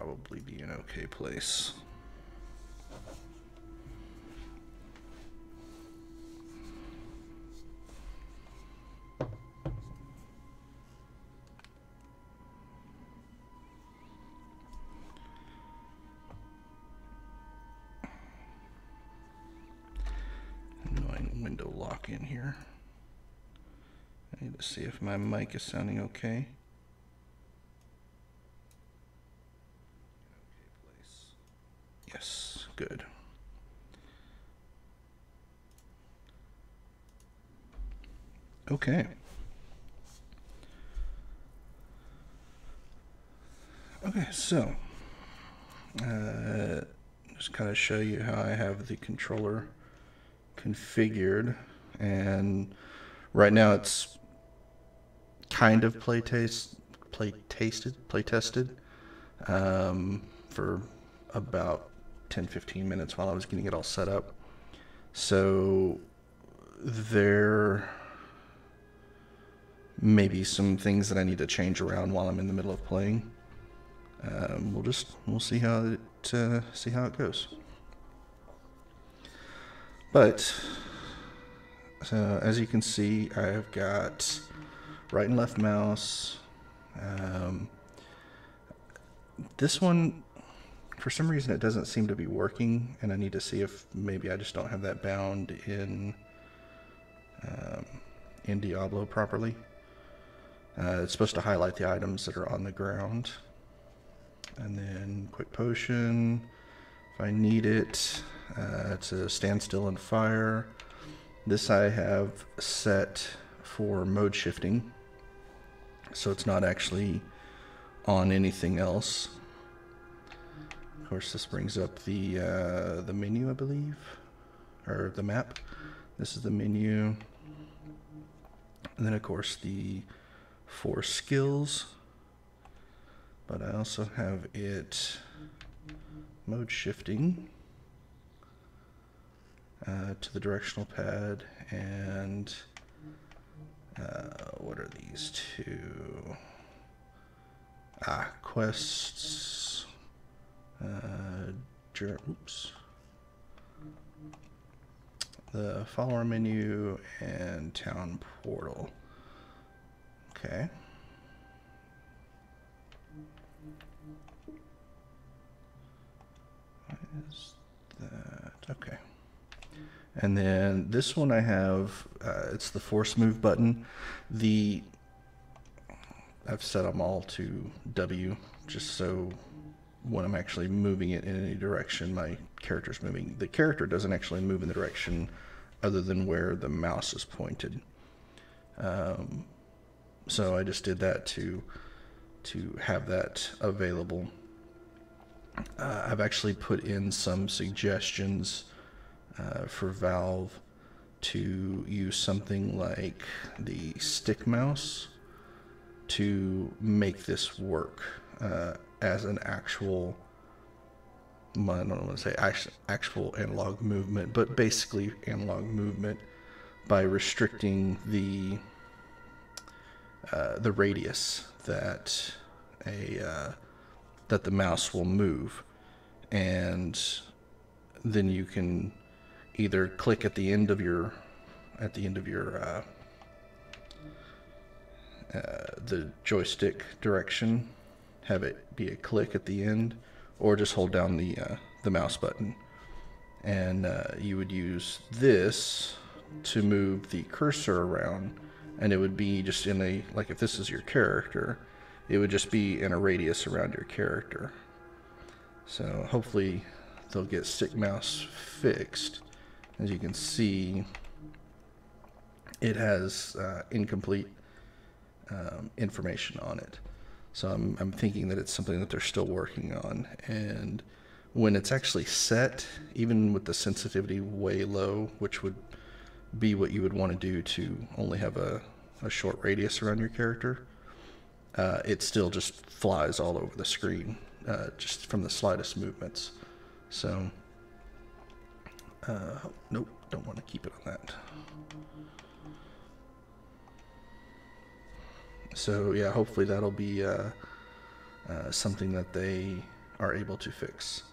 probably be an okay place. Annoying window lock in here. I need to see if my mic is sounding okay. Yes, good. Okay. Okay, so just kind of show you how I have the controller configured, and right now it's kind of playtested for about 10-15 minutes while I was getting it all set up. So there may be some things that I need to change around while I'm in the middle of playing. We'll see how it goes. But as you can see, I've got right and left mouse. This one, for some reason, it doesn't seem to be working, and I need to see if maybe I just don't have that bound in Diablo properly. It's supposed to highlight the items that are on the ground. And then quick potion, if I need it. It's a standstill and fire. This I have set for mode shifting, so it's not actually on anything else. Of course, this brings up the menu, I believe, or the map. This is the menu, and then of course the 4 skills. But I also have it mode shifting to the directional pad, and what are these two? Quests. Oops. The follower menu and town portal. Okay. What is that? Okay. And then this one I have, it's the force move button. I've set them all to W, just so when I'm actually moving it in any direction, my character's moving. The character doesn't actually move in the direction other than where the mouse is pointed. So I just did that to have that available. I've actually put in some suggestions for Valve to use something like the stick mouse to make this work as an actual, I don't want to say actual analog movement, but basically analog movement by restricting the radius that that the mouse will move, and then you can either click at the end of your the joystick direction, have it be a click at the end, or just hold down the mouse button, and you would use this to move the cursor around, and it would be just in a, like if this is your character, it would just be in a radius around your character. So hopefully they'll get stick mouse fixed. As you can see, it has incomplete information on it. So I'm thinking that it's something that they're still working on. And when it's actually set, even with the sensitivity way low, which would be what you would want to do to only have a short radius around your character, it still just flies all over the screen, just from the slightest movements. So, nope, don't want to keep it on that. So yeah, hopefully that'll be something that they are able to fix.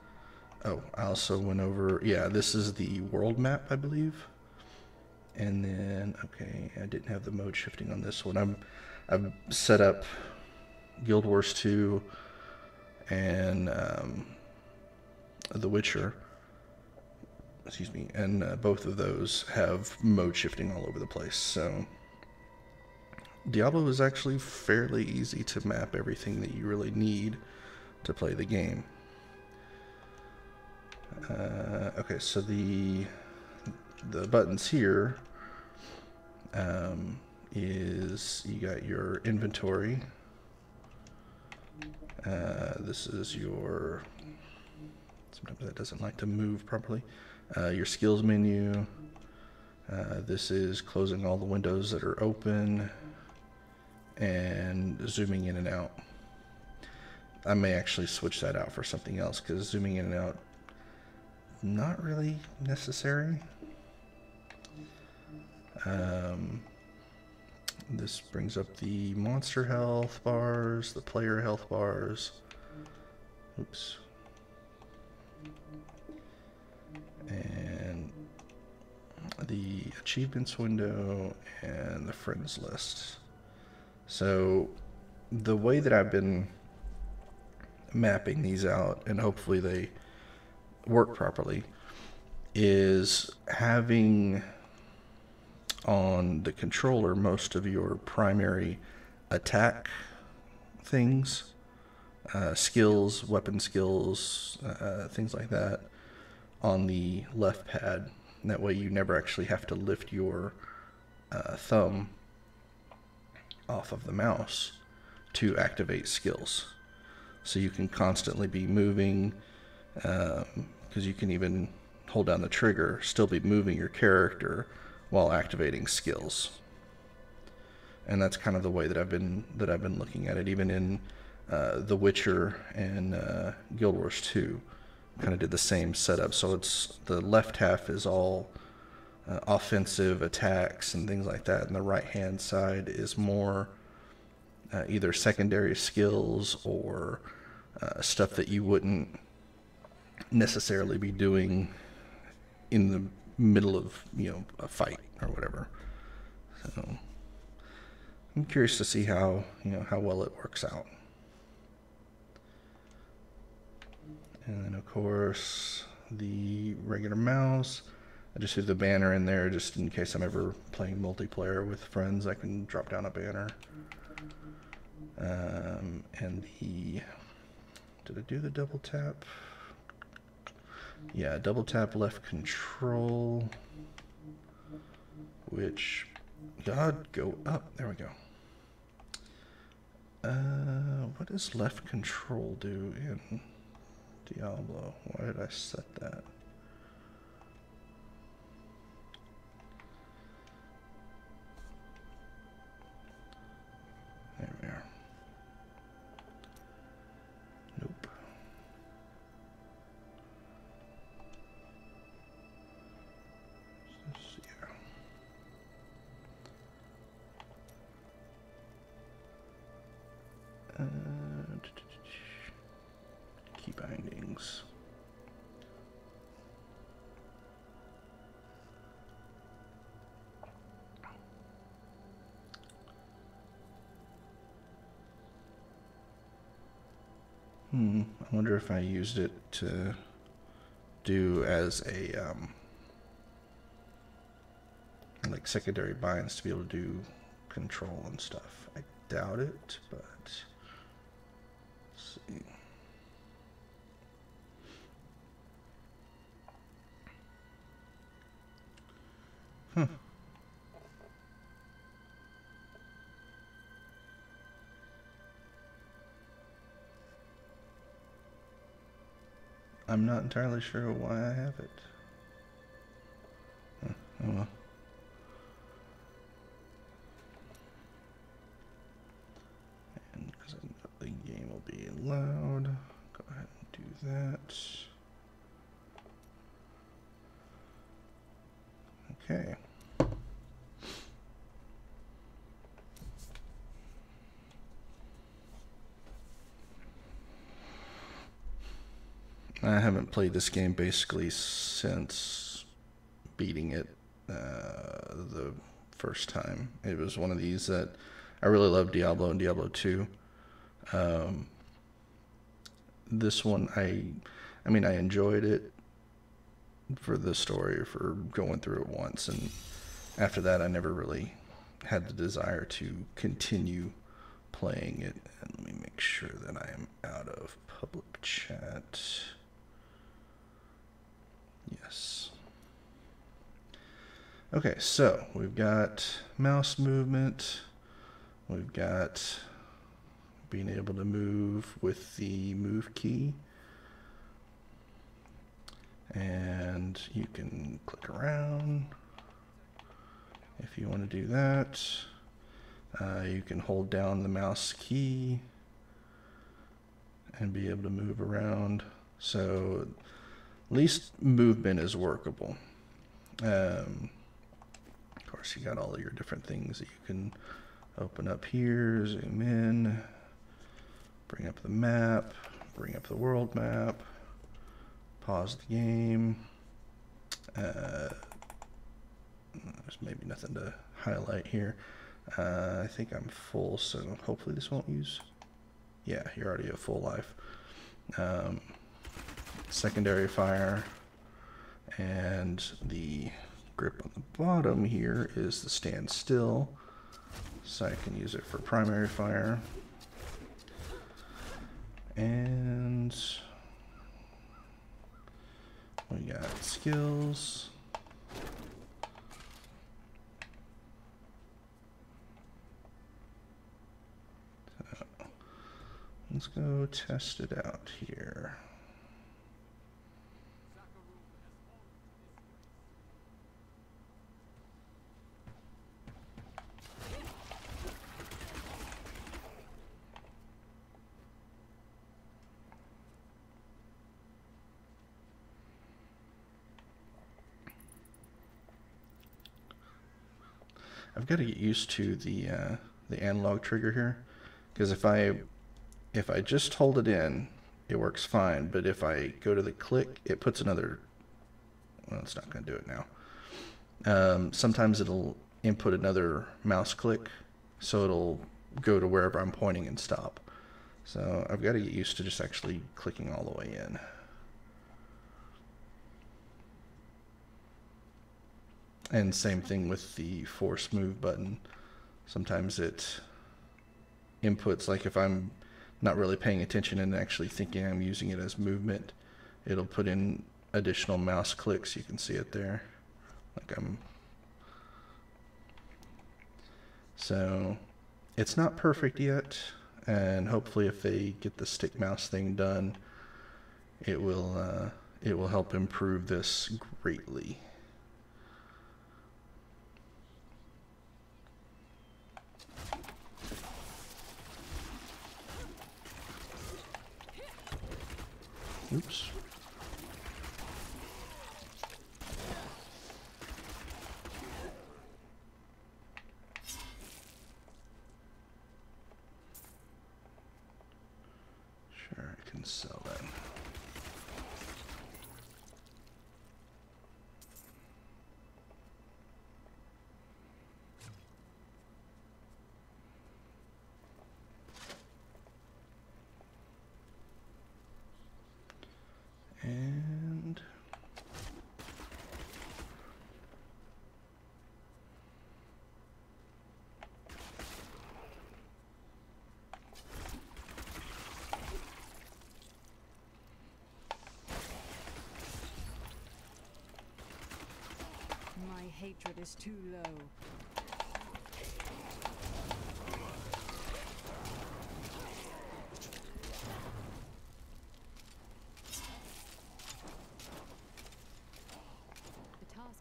Oh, I also went over, yeah, this is the world map, I believe. And then, okay, I didn't have the mode shifting on this one. I've set up Guild Wars 2 and The Witcher, excuse me, and both of those have mode shifting all over the place. So Diablo is actually fairly easy to map everything that you really need to play the game. Okay, so the buttons here is you got your inventory. This is your, sometimes that doesn't like to move properly. Your skills menu. This is closing all the windows that are open and zooming in and out. I may actually switch that out for something else because zooming in and out, not really necessary. This brings up the monster health bars, the player health bars. Oops. And the achievements window and the friends list. So the way that I've been mapping these out, and hopefully they work properly, is having on the controller most of your primary attack things, skills, weapon skills, things like that on the left pad. And that way you never actually have to lift your thumb off of the mouse to activate skills. So you can constantly be moving, because you can even hold down the trigger, still be moving your character while activating skills. And that's kind of the way that I've been looking at it. Even in The Witcher and Guild Wars 2, kind of did the same setup. So it's the left half is all offensive attacks and things like that, and the right hand side is more either secondary skills or stuff that you wouldn't necessarily be doing in the middle of, you know, a fight or whatever. So I'm curious to see how, you know, how well it works out. And then of course the regular mouse, I just threw the banner in there just in case I'm ever playing multiplayer with friends. I can drop down a banner. And the, did I do the double tap? Yeah, double tap left control, which, God, go up. There we go. What does left control do in Diablo? Why did I set that? There we are. Nope. Yeah. Key bindings. I wonder if I used it to do as a like secondary binds to be able to do control and stuff. I doubt it, but let's see. I'm not entirely sure why I have it. Oh well. And because I know the game will be loud, go ahead and do that. Okay. I haven't played this game basically since beating it the first time. It was one of these that I really loved Diablo and Diablo 2. This one, I mean, I enjoyed it for the story, for going through it once, and after that, I never really had the desire to continue playing it. And let me make sure that I am out of public chat. Yes. Okay, so we've got mouse movement. We've got being able to move with the move key. And you can click around if you want to do that. You can hold down the mouse key and be able to move around. So at least movement is workable. Of course, you got all of your different things that you can open up here, zoom in, bring up the map, bring up the world map, pause the game. There's maybe nothing to highlight here. I think I'm full, so hopefully this won't use. Yeah, you're already at full life. Secondary fire, and the grip on the bottom here is the stand still, so I can use it for primary fire. And we got skills. So let's go test it out here. I've got to get used to the analog trigger here, because if I just hold it in, it works fine. But if I go to the click, it puts another. Well, it's not going to do it now. Sometimes it'll input another mouse click, so it'll go to wherever I'm pointing and stop. So I've got to get used to just actually clicking all the way in. And same thing with the force move button. Sometimes it inputs, like if I'm not really paying attention and actually thinking I'm using it as movement, it'll put in additional mouse clicks. You can see it there. So it's not perfect yet, and hopefully if they get the stick mouse thing done, it will help improve this greatly. Oops. Sure, I can sell that. And my hatred is too low.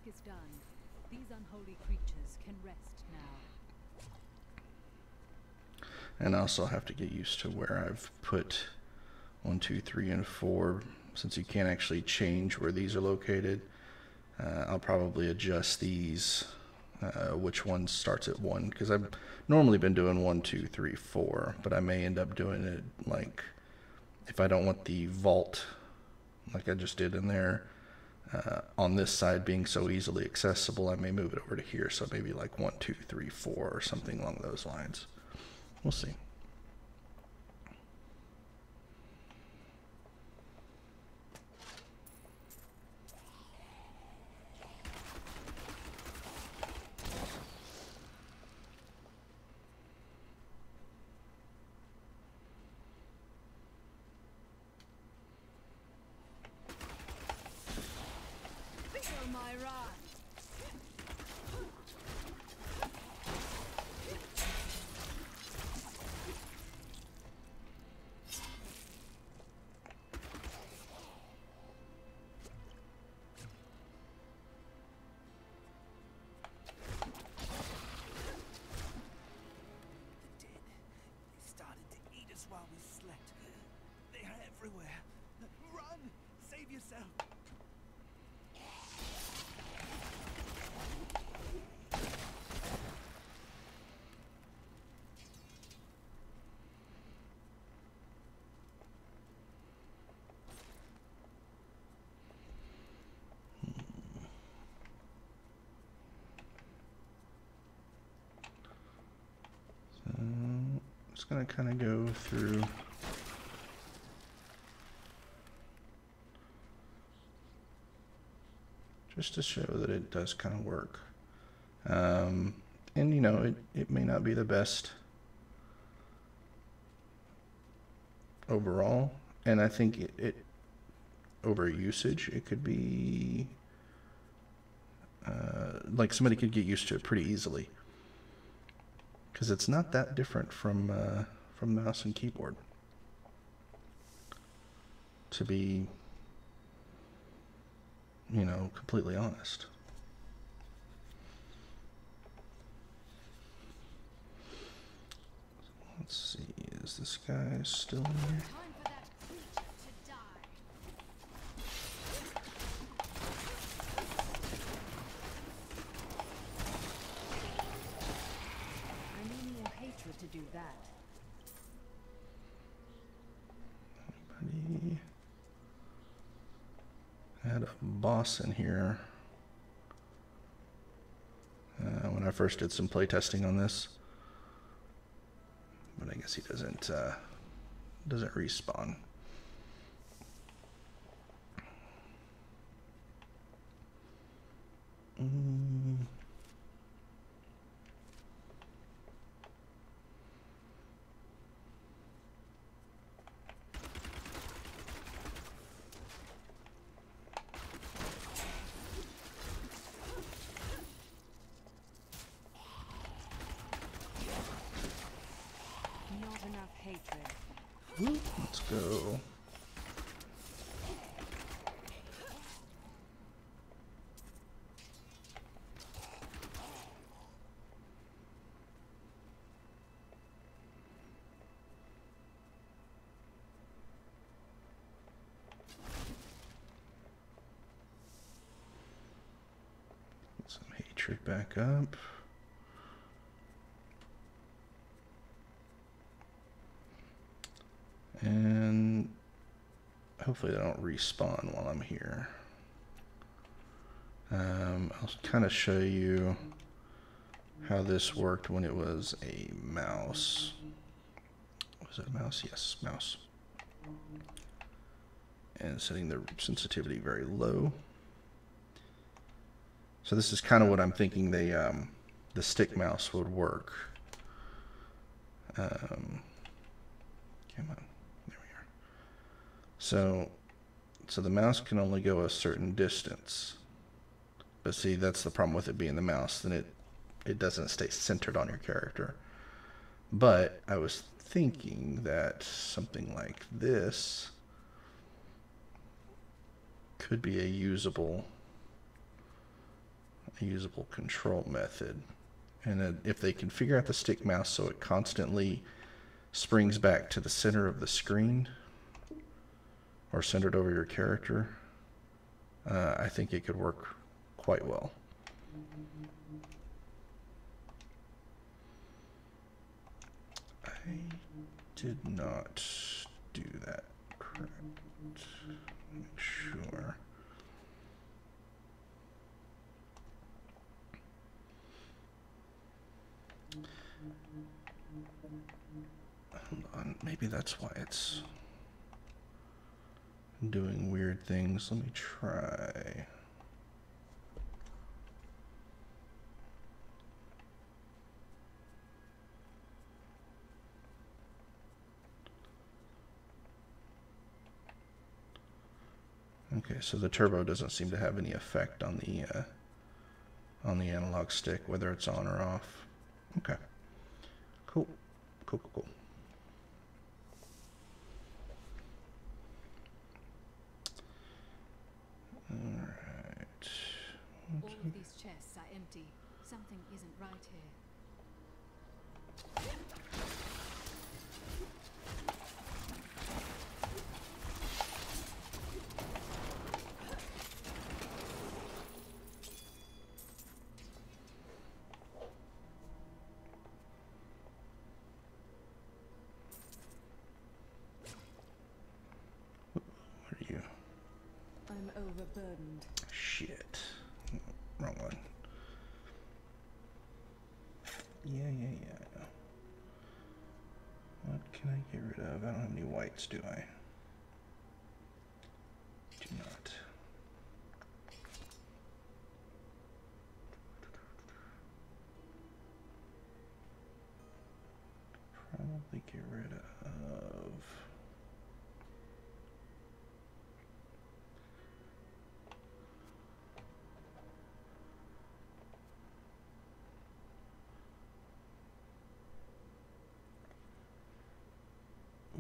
Is done. These unholy creatures can rest now. And I also have to get used to where I've put 1, 2, 3, and 4. Since you can't actually change where these are located, I'll probably adjust these, which one starts at 1, because I've normally been doing 1, 2, 3, 4, but I may end up doing it like, if I don't want the vault like I just did in there. On this side being so easily accessible, I may move it over to here. So maybe like 1, 2, 3, 4 or something along those lines. We'll see. While we slept. They are everywhere. Run! Save yourself! Just gonna kind of go through just to show that it does kind of work. And you know, it may not be the best overall, and I think it over usage, it could be like somebody could get used to it pretty easily. Because it's not that different from mouse and keyboard, to be, you know, completely honest. Let's see, is this guy still in here? To do that. Anybody? I had a boss in here when I first did some playtesting on this, but I guess he doesn't respawn. Let's go. Get some hatred back up. And hopefully they don't respawn while I'm here. I'll kind of show you how this worked when it was a mouse. Was it a mouse? Yes, mouse. And setting the sensitivity very low. So this is kind of what I'm thinking the stick mouse would work. Come on. So the mouse can only go a certain distance. But see, that's the problem with it being the mouse. Then it doesn't stay centered on your character. But I was thinking that something like this could be a usable control method. And if they can figure out the stick mouse so it constantly springs back to the center of the screen, or centered over your character, I think it could work quite well. I did not do that Make sure. Hold on, maybe that's why it's doing weird things. Let me try. Okay, so the turbo doesn't seem to have any effect on the analog stick, whether it's on or off. Okay, cool, cool, cool, cool. All right. All of these chests are empty. Something isn't right here. What are you? I'm overburdened. Shit. Wrong one. Yeah. What can I get rid of? I don't have any whites, do I? Do not. Probably get rid of.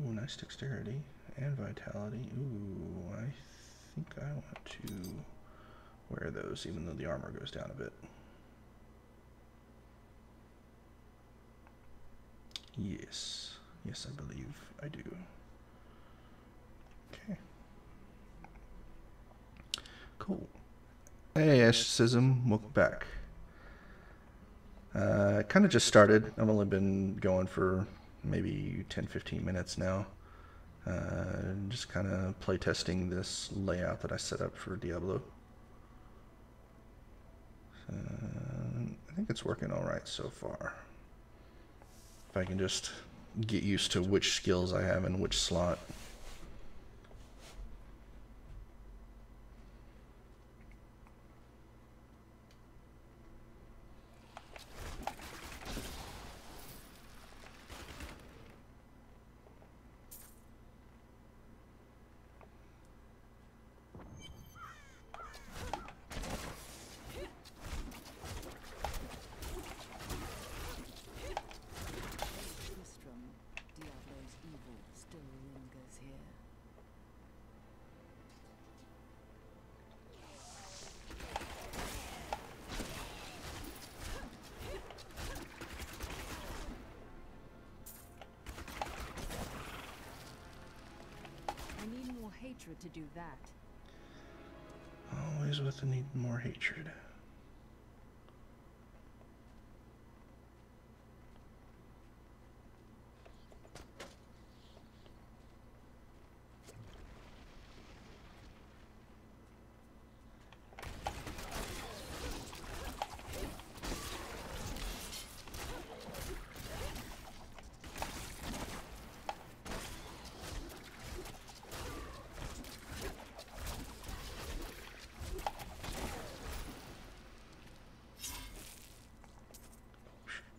Ooh, nice dexterity and vitality. Ooh, I think I want to wear those, even though the armor goes down a bit. Yes, I believe I do. Okay. Cool. Hey, Asceticism, welcome back. Kind of just started. I've only been going for maybe 10-15 minutes now. Just kind of playtesting this layout that I set up for Diablo. I think it's working all right so far. If I can just get used to which skills I have in which slot. Diablo's evil still lingers here. I need more hatred to do that. Always with the need more hatred.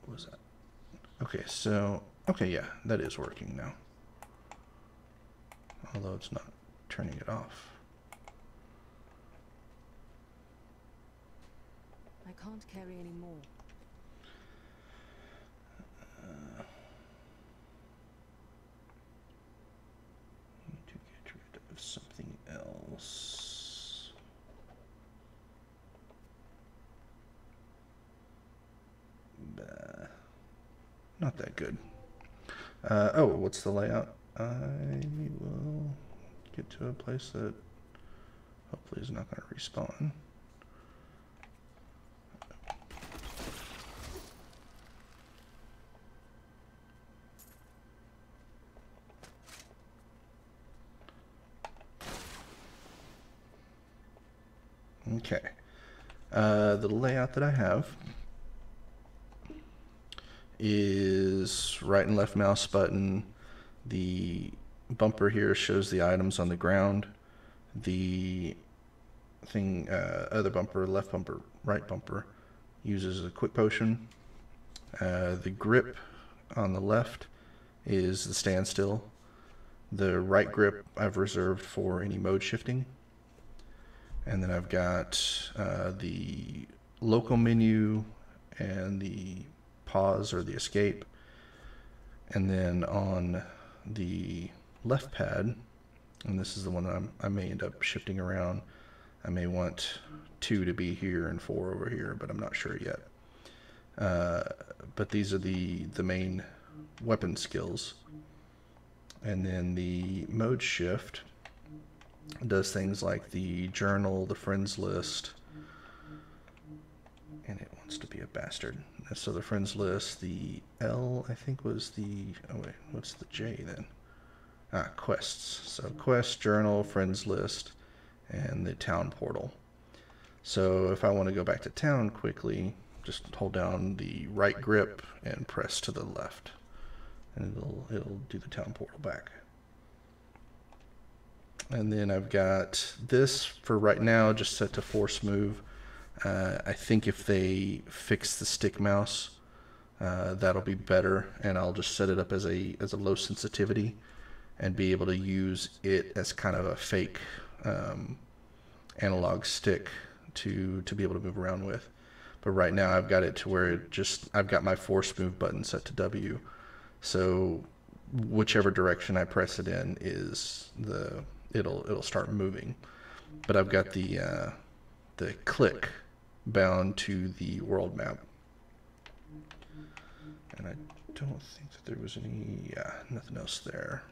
What was that? Okay, so, okay, yeah, that is working now. Although it's not turning it off. I can't carry any more. Need to get rid of something else. Not that good. Oh, what's the layout? I will get to a place that hopefully is not going to respawn. Okay. The layout that I have is right and left mouse button. The bumper here shows the items on the ground. The thing, other bumper, left bumper, right bumper, uses a quick potion. The grip on the left is the standstill. The right grip I've reserved for any mode shifting. And then I've got the local menu and the pause or the escape. And then on the left pad, and this is the one I may end up shifting around. I may want 2 to be here and 4 over here, but I'm not sure yet. But these are the main weapon skills. And then the mode shift does things like the journal, the friends list, and it wants to be a bastard. So the friends list, the L, I think was the, oh wait, what's the J then? Quests. So quest, journal, friends list, and the town portal. So if I want to go back to town quickly, just hold down the right grip and press to the left, and it'll do the town portal back. And then I've got this for right now just set to force move. I think if they fix the stick mouse, that'll be better, and I'll just set it up as a low sensitivity and be able to use it as kind of a fake analog stick to be able to move around with. But right now I've got it to where I've got my force move button set to W, so whichever direction I press it in is it'll start moving. But I've got the click bound to the world map, and I don't think that there was nothing else there.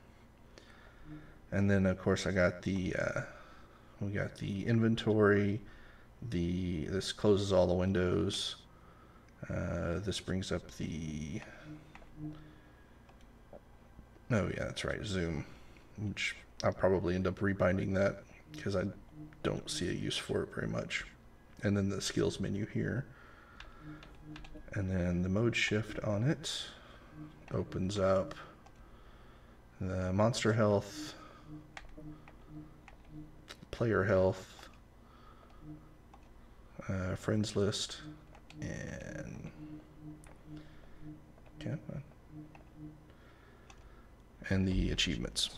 And then of course I got we got the inventory. This closes all the windows. This brings up oh yeah, that's right, zoom, which I'll probably end up rebinding that because I don't see a use for it very much. And then the skills menu here, and then the mode shift on it opens up the monster health, player health, friends list, and the achievements.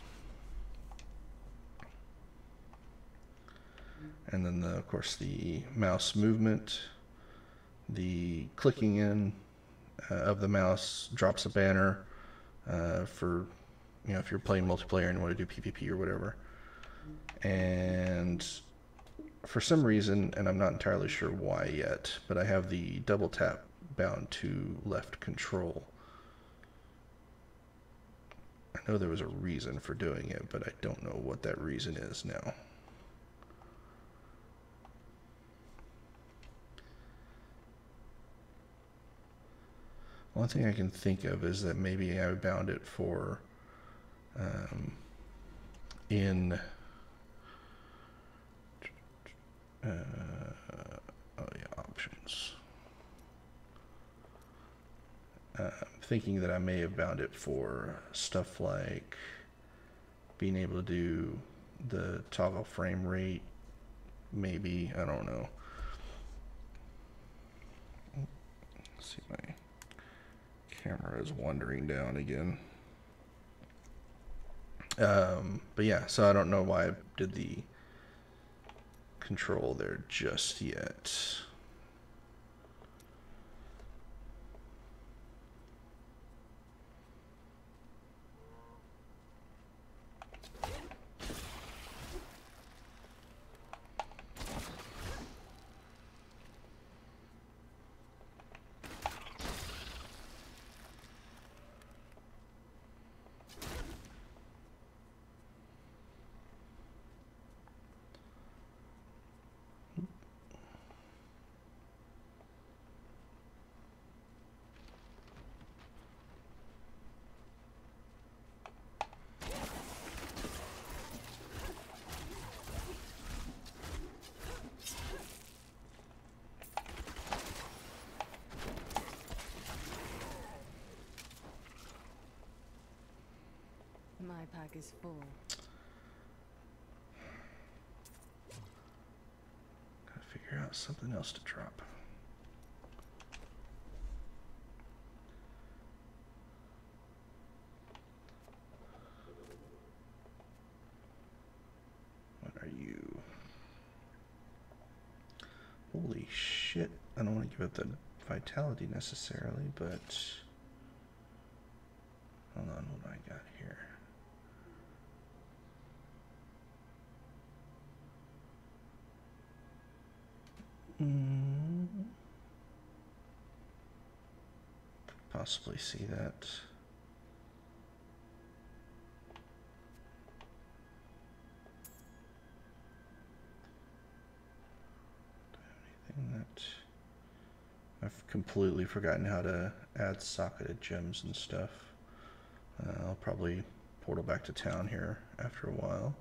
And then of course the mouse movement, the clicking in of the mouse drops a banner for, if you're playing multiplayer and you want to do PvP or whatever. And for some reason, and I'm not entirely sure why yet, but I have the double tap bound to left control. I know there was a reason for doing it, but I don't know what that reason is now. One thing I can think of is that maybe I bound it for in options. Thinking that I may have bound it for stuff like being able to do the toggle frame rate, maybe, I don't know. Let's see, my camera is wandering down again. But yeah, so I don't know why I did the control there just yet. My pack is full. Gotta figure out something else to drop. What are you? Holy shit. I don't want to give it the vitality necessarily, but hold on, what do I got here? Possibly see that. Do I have anything that I've completely forgotten how to add socketed gems and stuff. I'll probably portal back to town here after a while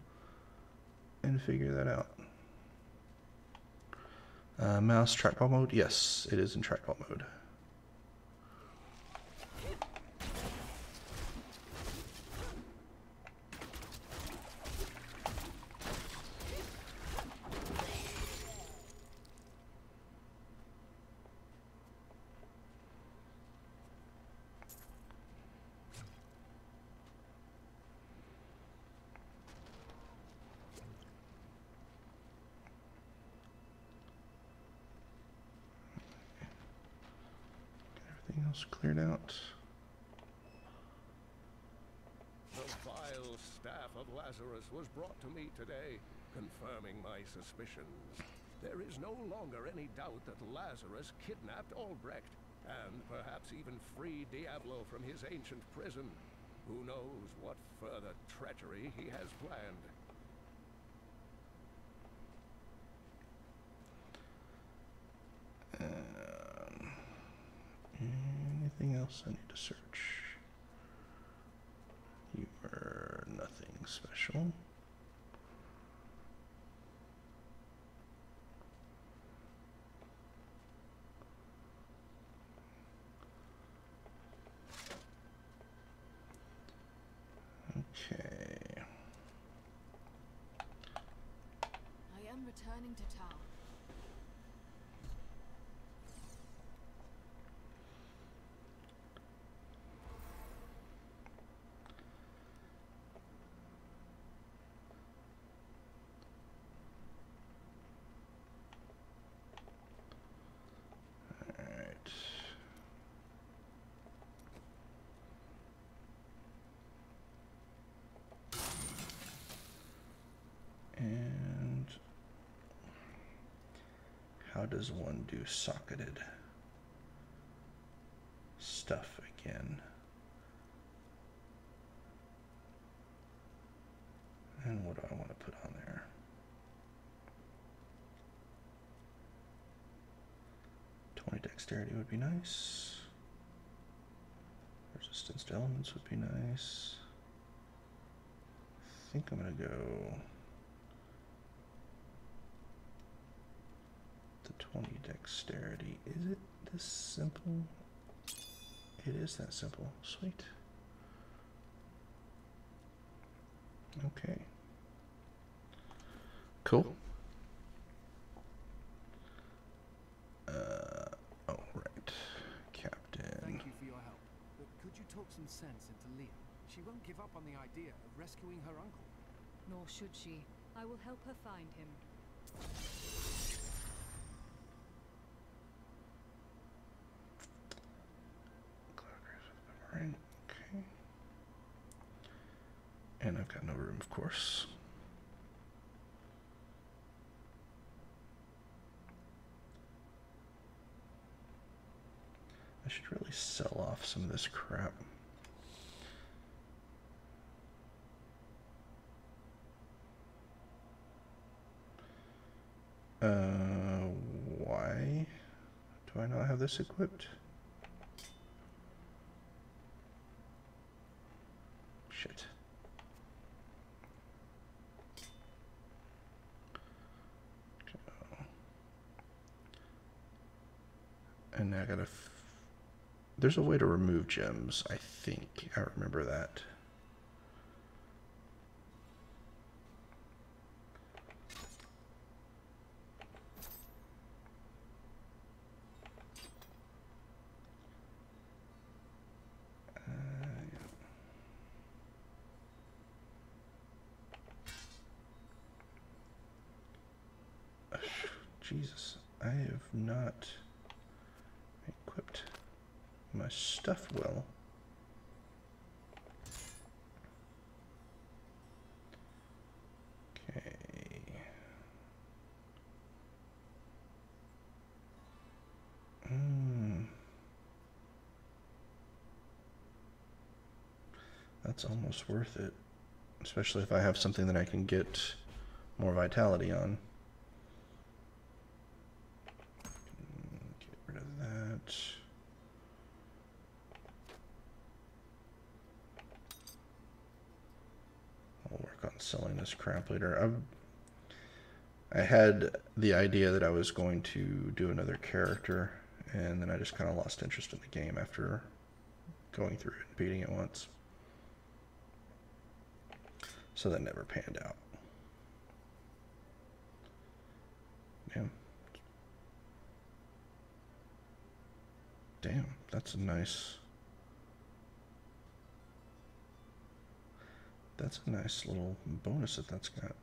and figure that out. Mouse trackball mode? Yes, it is in trackball mode. Everything else cleared out. The vile staff of Lazarus was brought to me today, confirming my suspicions. There is no longer any doubt that Lazarus kidnapped Albrecht, and perhaps even freed Diablo from his ancient prison. Who knows what further treachery he has planned. Anything else I need to search? You are nothing special. Okay. I am returning to town. And how does one do socketed stuff again? And what do I want to put on there? Dexterity would be nice. Resistance to elements would be nice. I think I'm gonna go the 20 dexterity. Is it this simple? It is that simple. Sweet. Okay. Cool. Oh, right. Captain. Thank you for your help. But could you talk some sense into Leah? She won't give up on the idea of rescuing her uncle. Nor should she. I will help her find him. Right. Okay. And I've got no room, of course. I should really sell off some of this crap. Why do I not have this equipped? Shit. And now I gotta. There's a way to remove gems, I think. I remember that. Jesus, I have not equipped my stuff well. Okay. That's almost worth it, especially if I have something that I can get more vitality on. Get rid of that. I'll work on selling this crap later. I had the idea that I was going to do another character, and then I just kind of lost interest in the game after going through it and beating it once. So that never panned out. Damn. Damn, that's a nice... That's a nice little bonus that that's got.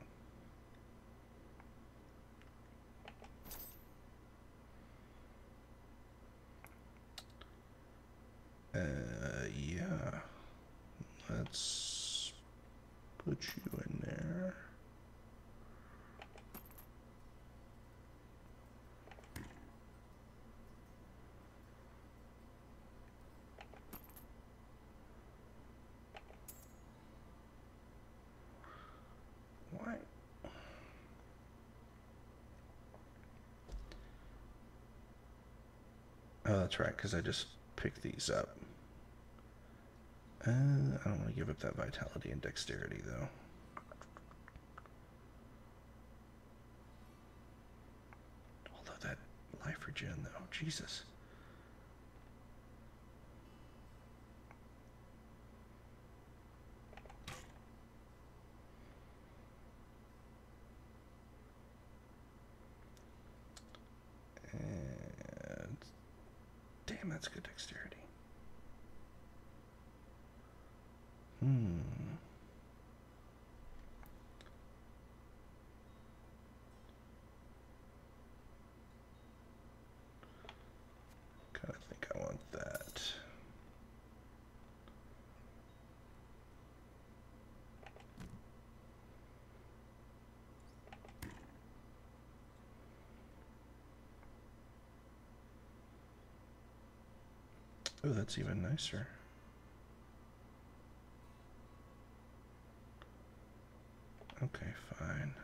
Yeah. Let's put you in there. Why? Oh, that's right, because I just picked these up. I don't want to give up that vitality and dexterity, though. Although that life regen, though, Jesus. And damn, that's good dexterity. Kind of think I want that. Oh, that's even nicer. Okay, fine.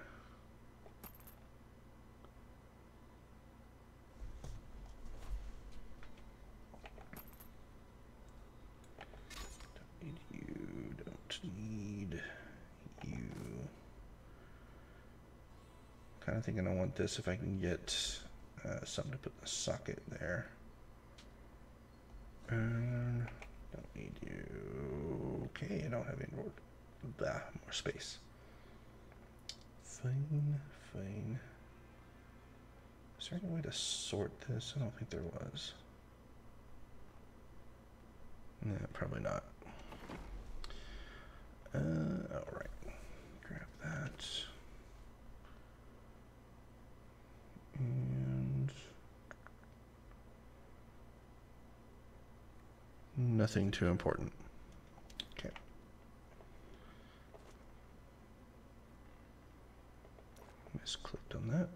Don't need you, don't need you. Kind of thinking I want this if I can get something to put in the socket there. Don't need you. Okay, I don't have any more, more space. Fine, fine. Is there any way to sort this? I don't think there was. Nah, probably not. Alright. Grab that. And nothing too important. Okay. Misclicked on that.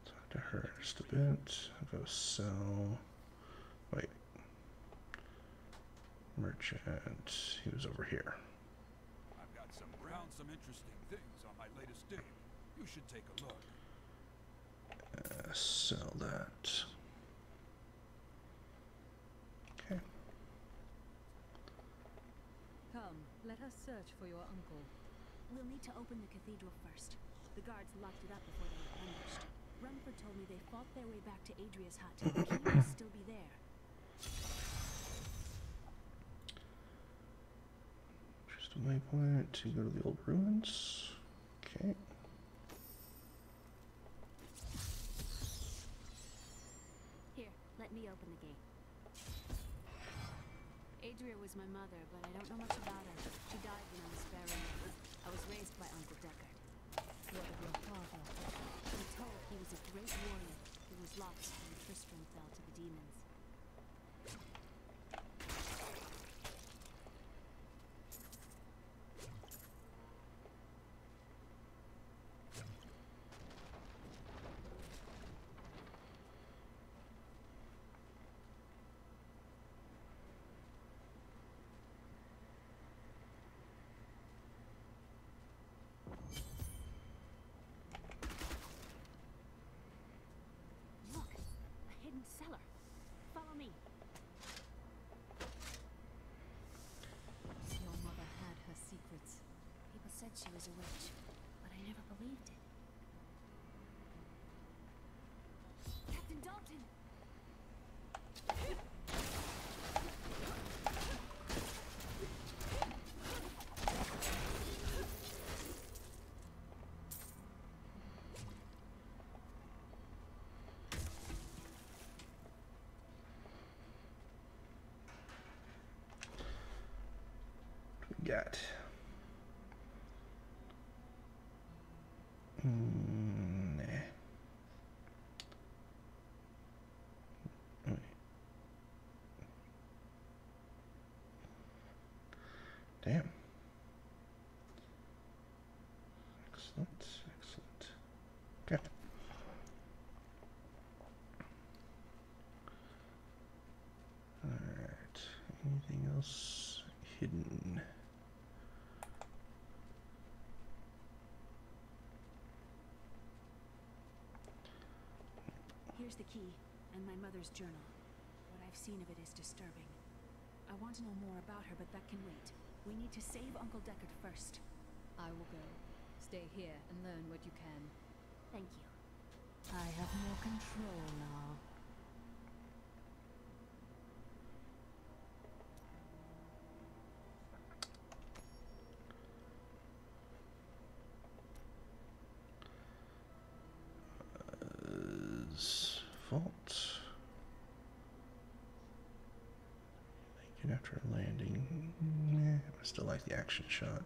Talk to her just a bit. I'll go sell. Wait. Merchant. He was over here. I've got found some interesting things on my latest dig. You should take a look. Sell that. Okay. Come, let us search for your uncle. We'll need to open the cathedral first. The guards locked it up before they were ambushed. Rumford told me they fought their way back to Adria's hut. The key will still be there. Just a waypoint to go to the old ruins. Okay. Here, let me open the gate. Adria was my mother, but I don't know much about her. She died when I was very young. I was raised by Uncle Deckard. What of your father? I'm told he was a great warrior who was lost when Tristram fell to the demons. Look, a hidden cellar. Follow me. Your mother had her secrets. People said she was a witch, but I never believed it. Captain Dalton! Got. Nah. Wait. Damn. Excellent, excellent. Okay. Alright. Anything else hidden? Here's the key, and my mother's journal. What I've seen of it is disturbing. I want to know more about her, but that can wait. We need to save Uncle Deckard first. I will go. Stay here and learn what you can. Thank you. I have more control now. Vault. Naked after landing. Nah, I still like the action shot.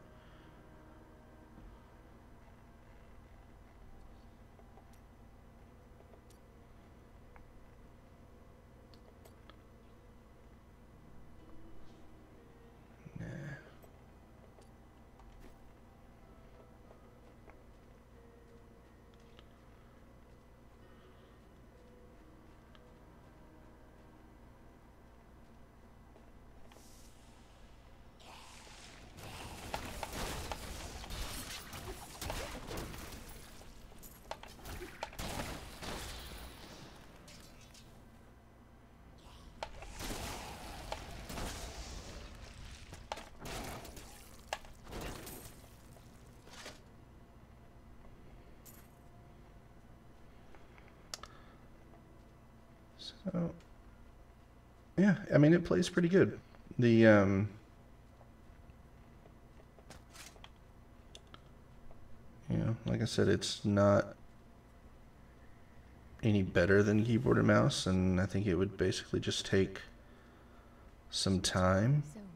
Nah. So, yeah, I mean, it plays pretty good. The, you know, like I said, it's not any better than keyboard and mouse, and I think it would basically just take some time, So many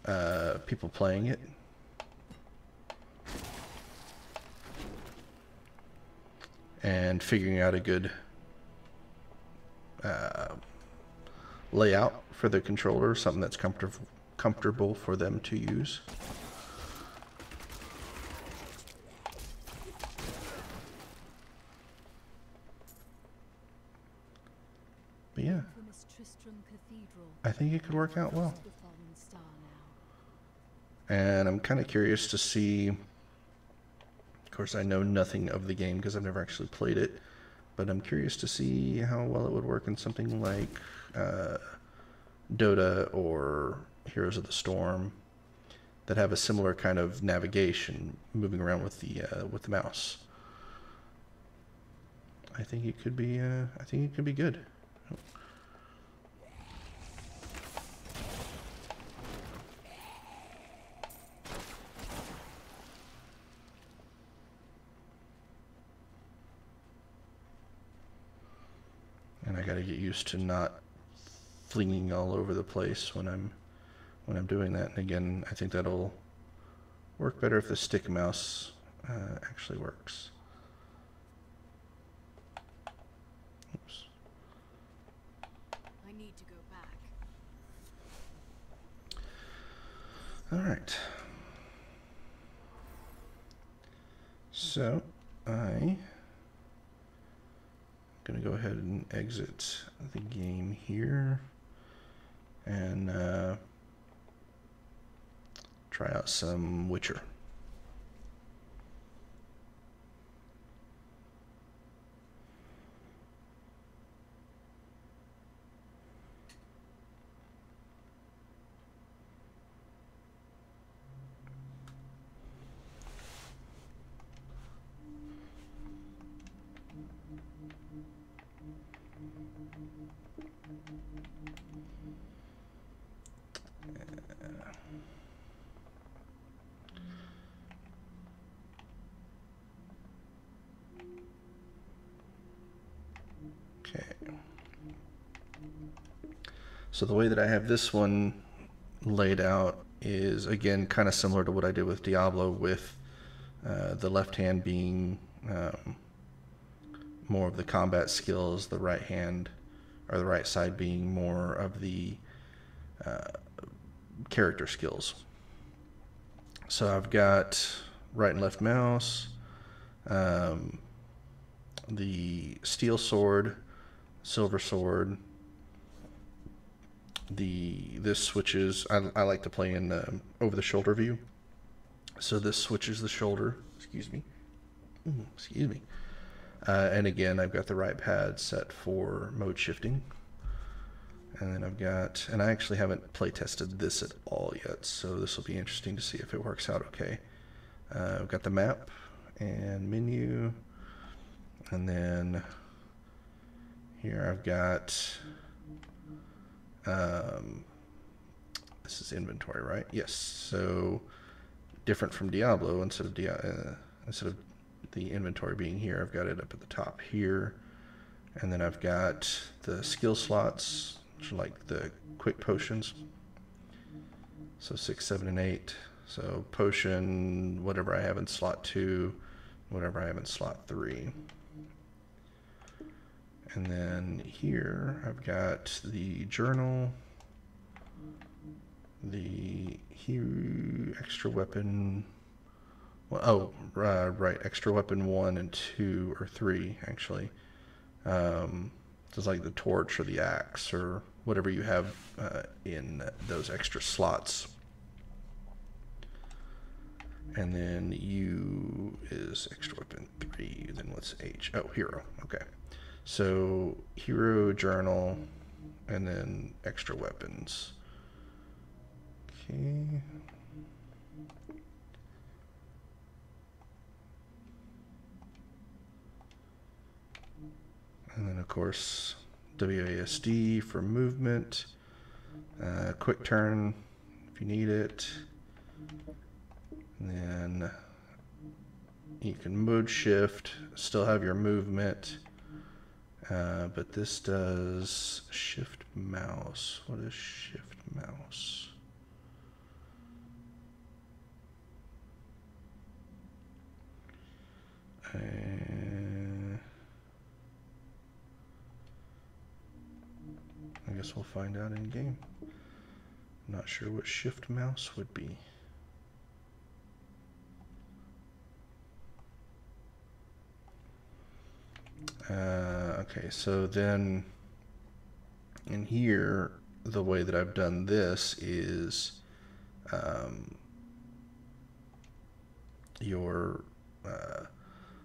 dead. people playing it. And figuring out a good layout for the controller, something that's comfortable for them to use. But yeah, Infamous Tristram Cathedral. I think it could work out well. The fallen star now. And I'm kind of curious to see, of course I know nothing of the game because I've never actually played it, but I'm curious to see how well it would work in something like Dota or Heroes of the Storm that have a similar kind of navigation, moving around with the mouse. I think it could be good. And I got to get used to not flinging all over the place when I'm doing that. And again, I think that'll work better if the stick mouse actually works. Oops. I need to go back. All right. So I'm going to go ahead and exit the game here and try out some Witcher. Okay. So the way that I have this one laid out is, again, kind of similar to what I did with Diablo, with the left hand being more of the combat skills, the right hand or the right side being more of the character skills. So I've got right and left mouse, the steel sword, silver sword. This switches. I like to play in over the shoulder view. So this switches the shoulder. Excuse me. And again, I've got the right pad set for mode shifting. And then I've got, and I actually haven't play tested this at all yet, so this will be interesting to see if it works out okay. I've got the map and menu, and then here I've got, this is inventory, right? Yes. So different from Diablo, instead of the inventory being here, I've got it up at the top here, and then I've got the skill slots, which are like the quick potions. So 6, 7, and 8. So potion, whatever I have in slot 2, whatever I have in slot 3. And then here I've got the journal, the extra weapon. Well, right, extra weapon 1 and 2 or 3 actually. Just like the torch or the axe or whatever you have in those extra slots. And then U is extra weapon 3. Then what's H? Oh, hero. Okay. So hero, journal, and then extra weapons. Okay. And then of course WASD for movement, quick turn if you need it, and then you can mode shift, still have your movement, but this does shift mouse. What is shift mouse? I guess we'll find out in game. Not sure what shift mouse would be. Okay, so then in here, the way that I've done this is your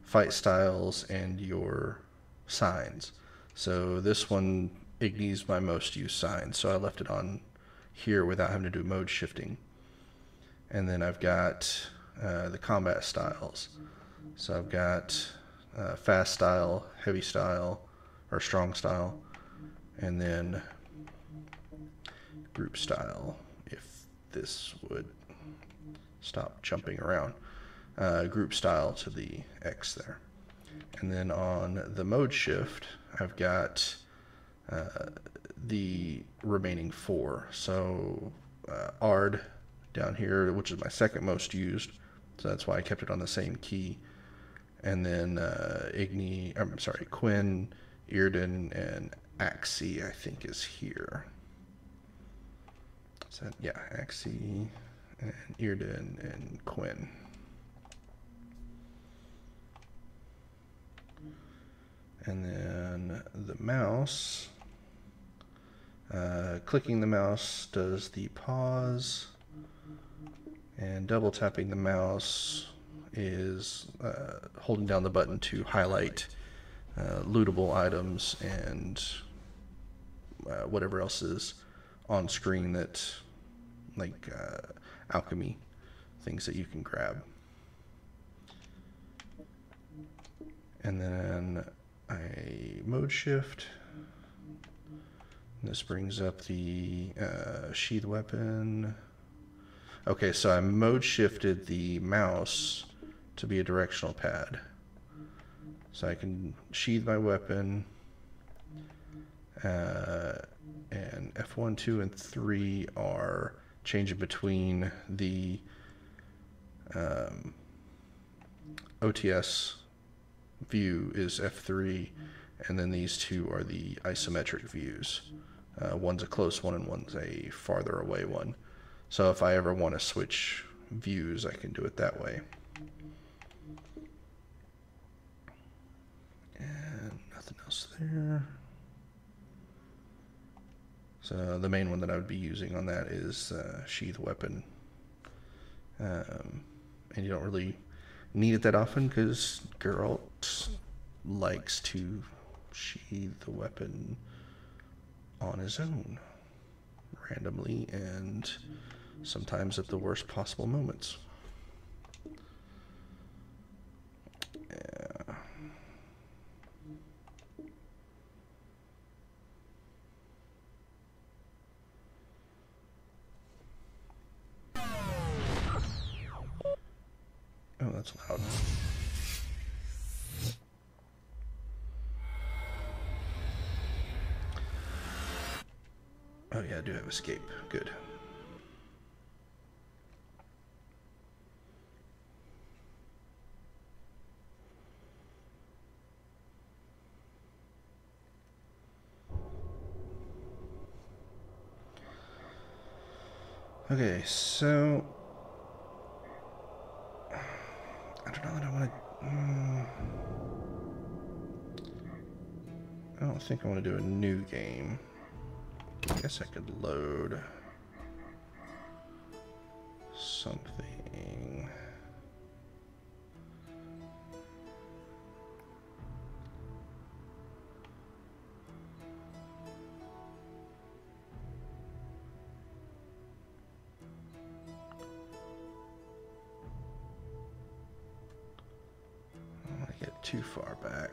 fight styles and your signs. So this one, Igni's my most used sign, so I left it on here without having to do mode shifting. And then I've got the combat styles. So I've got fast style, heavy style, or strong style, and then group style, if this would stop jumping around. Group style to the X there. And then on the mode shift, I've got the remaining 4. So ARD down here, which is my second most used, So that's why I kept it on the same key. And then Quinn, Earden, and Axie, I think, is here. So yeah, Axie and Earden and Quinn. And then the mouse, clicking the mouse does the pause, and double tapping the mouse is holding down the button to highlight lootable items and whatever else is on screen that, like alchemy, things that you can grab. And then I mode shift. This brings up the sheath weapon. Okay, so I mode shifted the mouse to be a directional pad. So I can sheath my weapon, and F1, 2, and 3 are changing between the OTS view is F3, and then these two are the isometric views. One's a close one and one's a farther away one. So if I ever want to switch views, I can do it that way. And nothing else there. So the main one that I would be using on that is sheath weapon. And you don't really need it that often because Geralt likes to sheath the weapon on his own, randomly, and sometimes at the worst possible moments. Yeah. Oh, that's loud. Oh yeah, I do have escape. Good. Okay, so I don't know that I want to. I don't think I want to do a new game. I guess I could load something. I don't want to get too far back.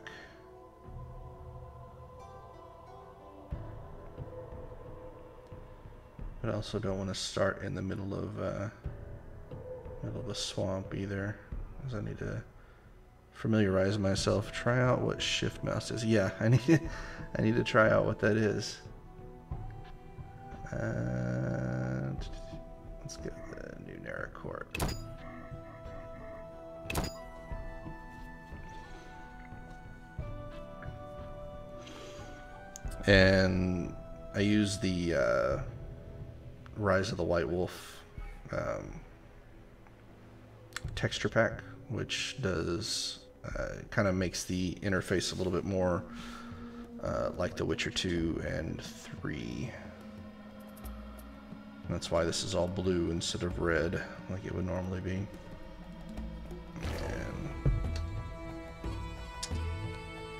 But I also don't want to start in the middle of a swamp either, because I need to familiarize myself. Try out what shift mouse is. Yeah, I need to try out what that is. Let's get the new Nara Court. And I use the Rise of the White Wolf texture pack, which does kind of makes the interface a little bit more like The Witcher 2 and 3. And that's why this is all blue instead of red like it would normally be. And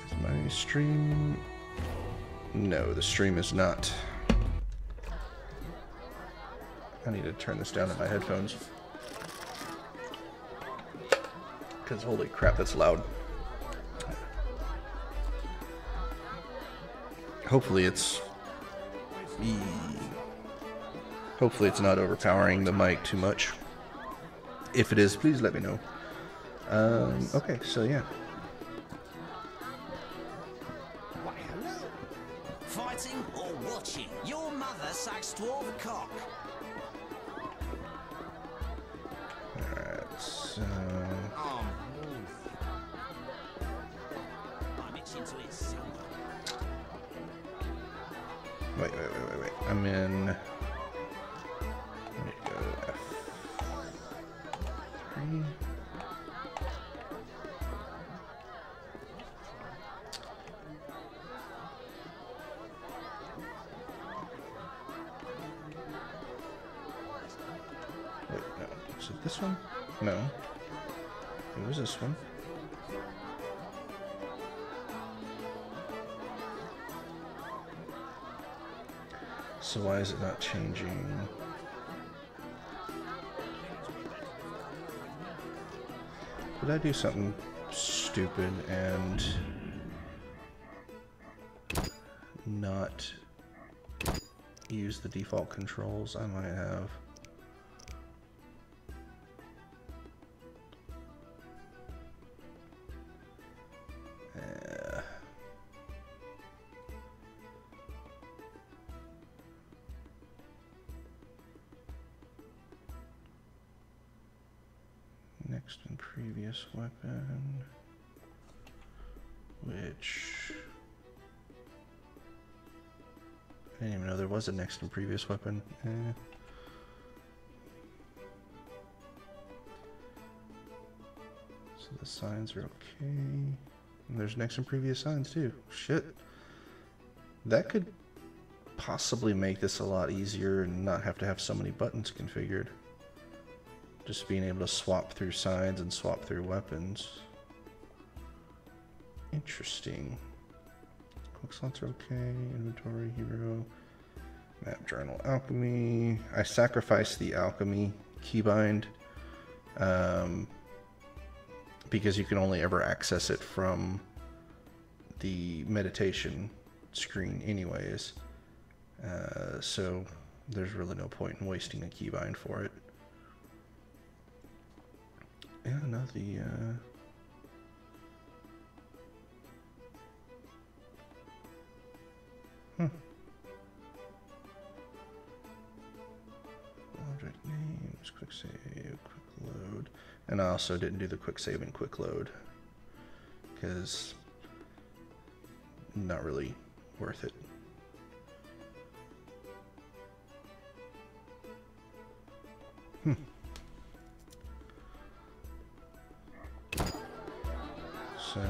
is my stream? No, the stream is not. I need to turn this down in my headphones. Because holy crap, that's loud. Hopefully it's not overpowering the mic too much. If it is, please let me know. Okay, so yeah. Why, hello. Fighting or watching? Your mother sucks dwarf cock. Alright. So I'm itching to hit someone. wait. I'm in. Let me go F3. Wait, no. Is it this one? No. It was this one. So why is it not changing? Did I do something stupid and not use the default controls? I might have. Next and previous weapon, which I didn't even know there was a next and previous weapon. So the signs are okay. And there's next and previous signs too. Shit. That could possibly make this a lot easier and not have to have so many buttons configured. Just being able to swap through signs and swap through weapons. Interesting. Quick slots are okay. Inventory, hero, map, journal, alchemy. I sacrificed the alchemy keybind because you can only ever access it from the meditation screen anyways. So there's really no point in wasting a keybind for it. Yeah, no, the object names, quick save, quick load. And I also didn't do the quick save and quick load because not really worth it. So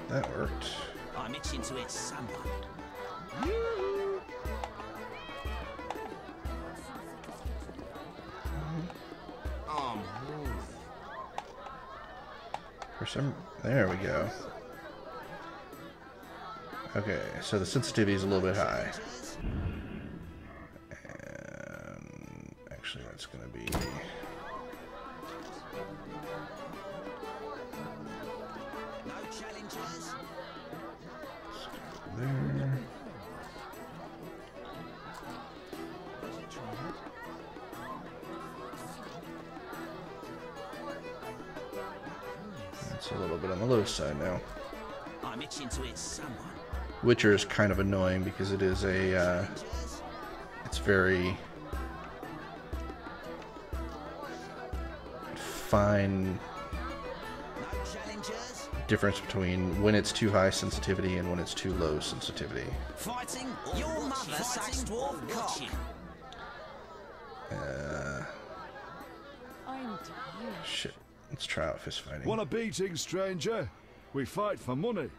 that worked. I'm itching to hit someone. For some, there we go. Okay, so the sensitivity is a little bit high. And actually that's gonna be No challengers. there. That's a little bit on the low side now. I'm itching to hit someone. Witcher is kind of annoying because it is a, it's very fine No challengers. difference between when it's too high sensitivity and when it's too low sensitivity. Fighting or your mother sucks dwarf cock. I'm tired. Shit. Let's try out fist fighting. Want a beating, stranger? We fight for money.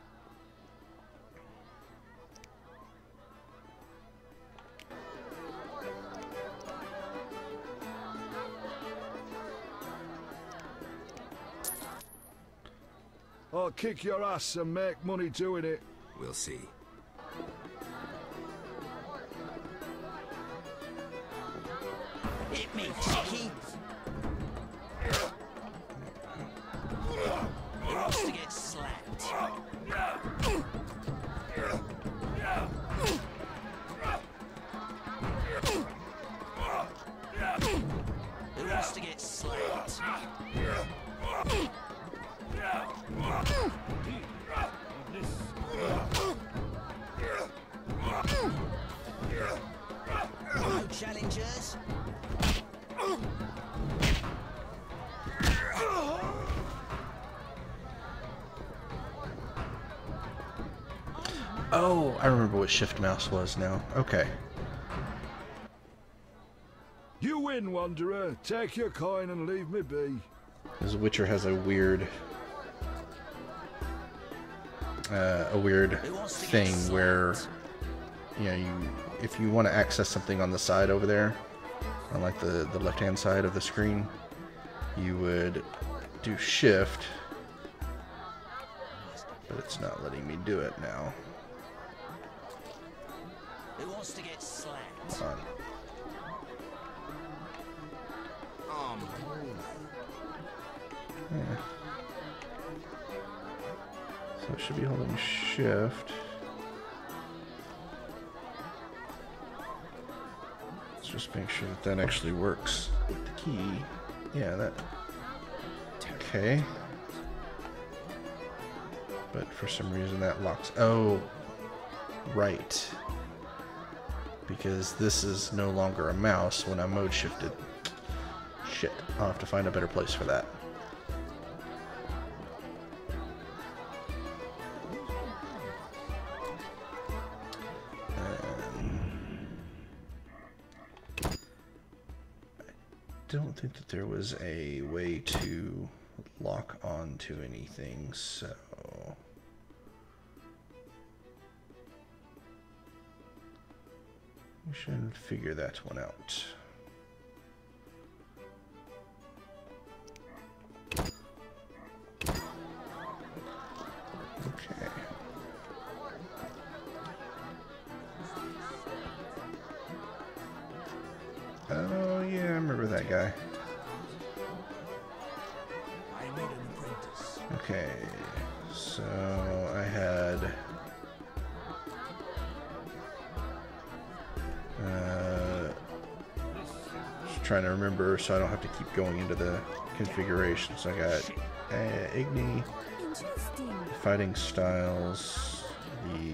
I'll kick your ass and make money doing it. We'll see. Hit me, chicky. Who wants to get slapped? Who wants to get slapped? No challengers? Oh, I remember what shift mouse was now. Okay. You win, Wanderer. Take your coin and leave me be. Because Witcher has a weird thing where, you know, if you want to access something on the side over there, on like the left-hand side of the screen, you would do shift, but it's not letting me do it now. Who wants to get slapped? Hold on. Yeah. So it should be holding shift. Let's just make sure that that actually works with the key. Yeah, that. Okay. But for some reason that locks. Oh, right. Because this is no longer a mouse when I'm mode shifted. Shit, I'll have to find a better place for that. I don't think that there was a way to lock onto anything, so we should figure that one out. Okay. Oh yeah, I remember that guy. I need an apprentice. Okay, so I had just trying to remember so I don't have to keep going into the configuration. So I got Igni, Interesting. fighting styles, the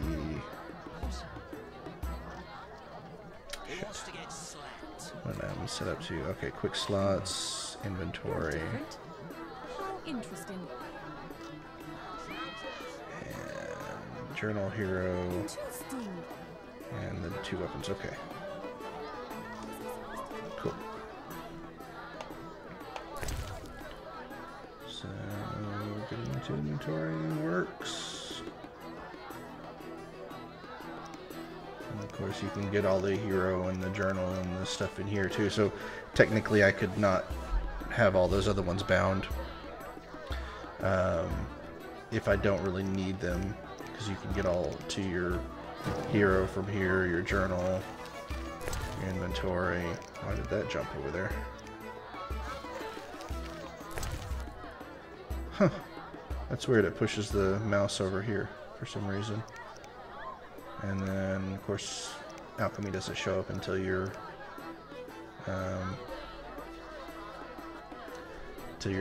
Who wants to get slapped? what did I set up to? Okay, quick slots, inventory, Different. How interesting. and journal hero, Interesting. and then 2 weapons. Okay, cool. So getting into inventory works. And of course you can get all the hero and the journal and the stuff in here too. So technically I could not have all those other ones bound if I don't really need them, because you can get all to your hero from here, your journal, your inventory. Why did that jump over there? Huh. That's weird. It pushes the mouse over here for some reason. And then, of course, alchemy doesn't show up until you're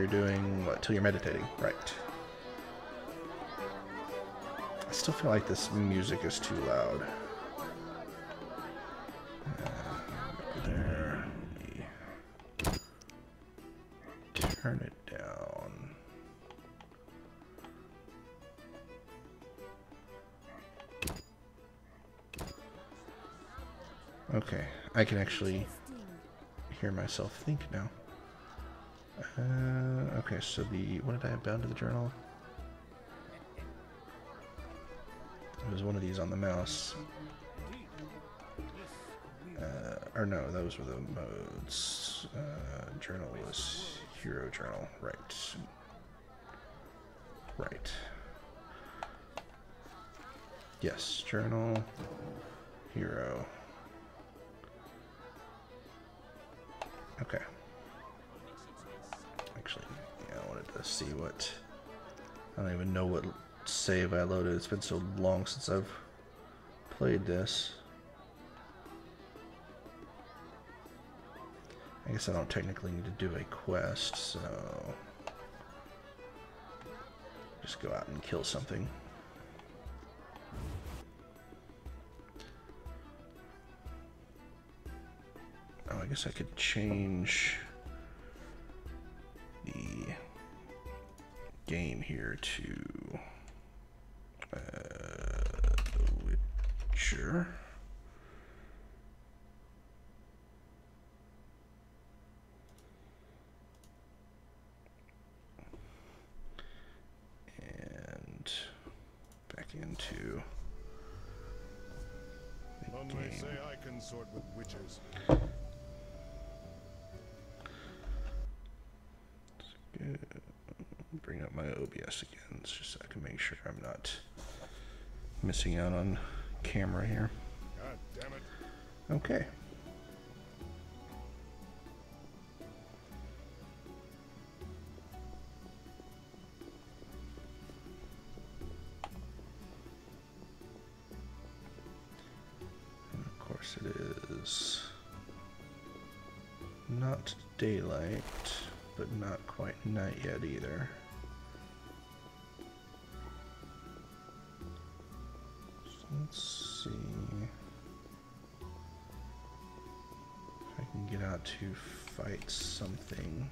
doing what? Till you're meditating, right? I still feel like this music is too loud. There. Turn it down. Okay, I can actually hear myself think now. Okay, so what did I have bound to the journal? It was one of these on the mouse. Or no, those were the modes. Journal was hero journal, right. Right. Yes, journal, hero. Okay. Actually, yeah, I wanted to see what... I don't even know what save I loaded. It's been so long since I've played this. I guess I don't technically need to do a quest, so... just go out and kill something. Oh, I guess I could change the game here to sure. And back into the One game. may say I consort with witches. Good. Bring up my OBS again, just so I can make sure I'm not missing out on camera here. God damn it. Okay. And of course it is not daylight, but not quite night yet either. So let's see if I can get out to fight something.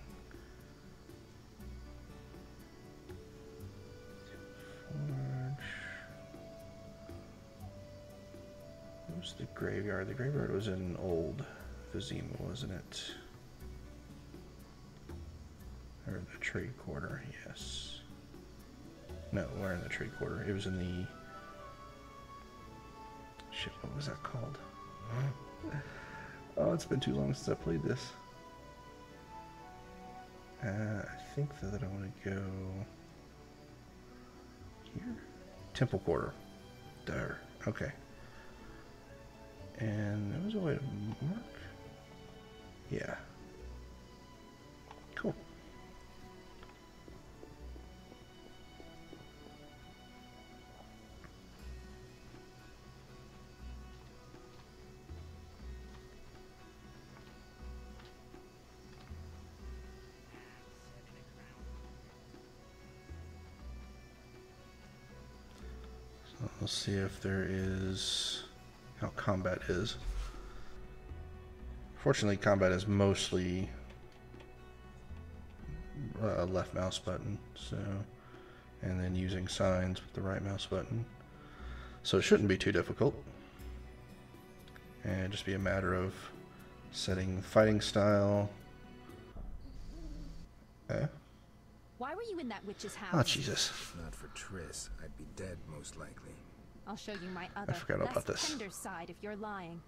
Forge. What was the graveyard? The graveyard was in old Vizima, wasn't it? Or the trade quarter, yes. No, we're in the trade quarter. It was in the... Shit, what was that called? Oh, it's been too long since I played this. I think that I want to go... here? Temple quarter. There. Okay. And there was a way to mark? Yeah. Cool. We'll see if there is how combat is. Fortunately, combat is mostly left mouse button, so, and then using signs with the right mouse button. So it shouldn't be too difficult. And just be a matter of setting fighting style. Why were you in that witch's house? Oh, Jesus. If not for Triss, I'd be dead most likely. I'll show you my other, forgot about less this. tender side if you're lying.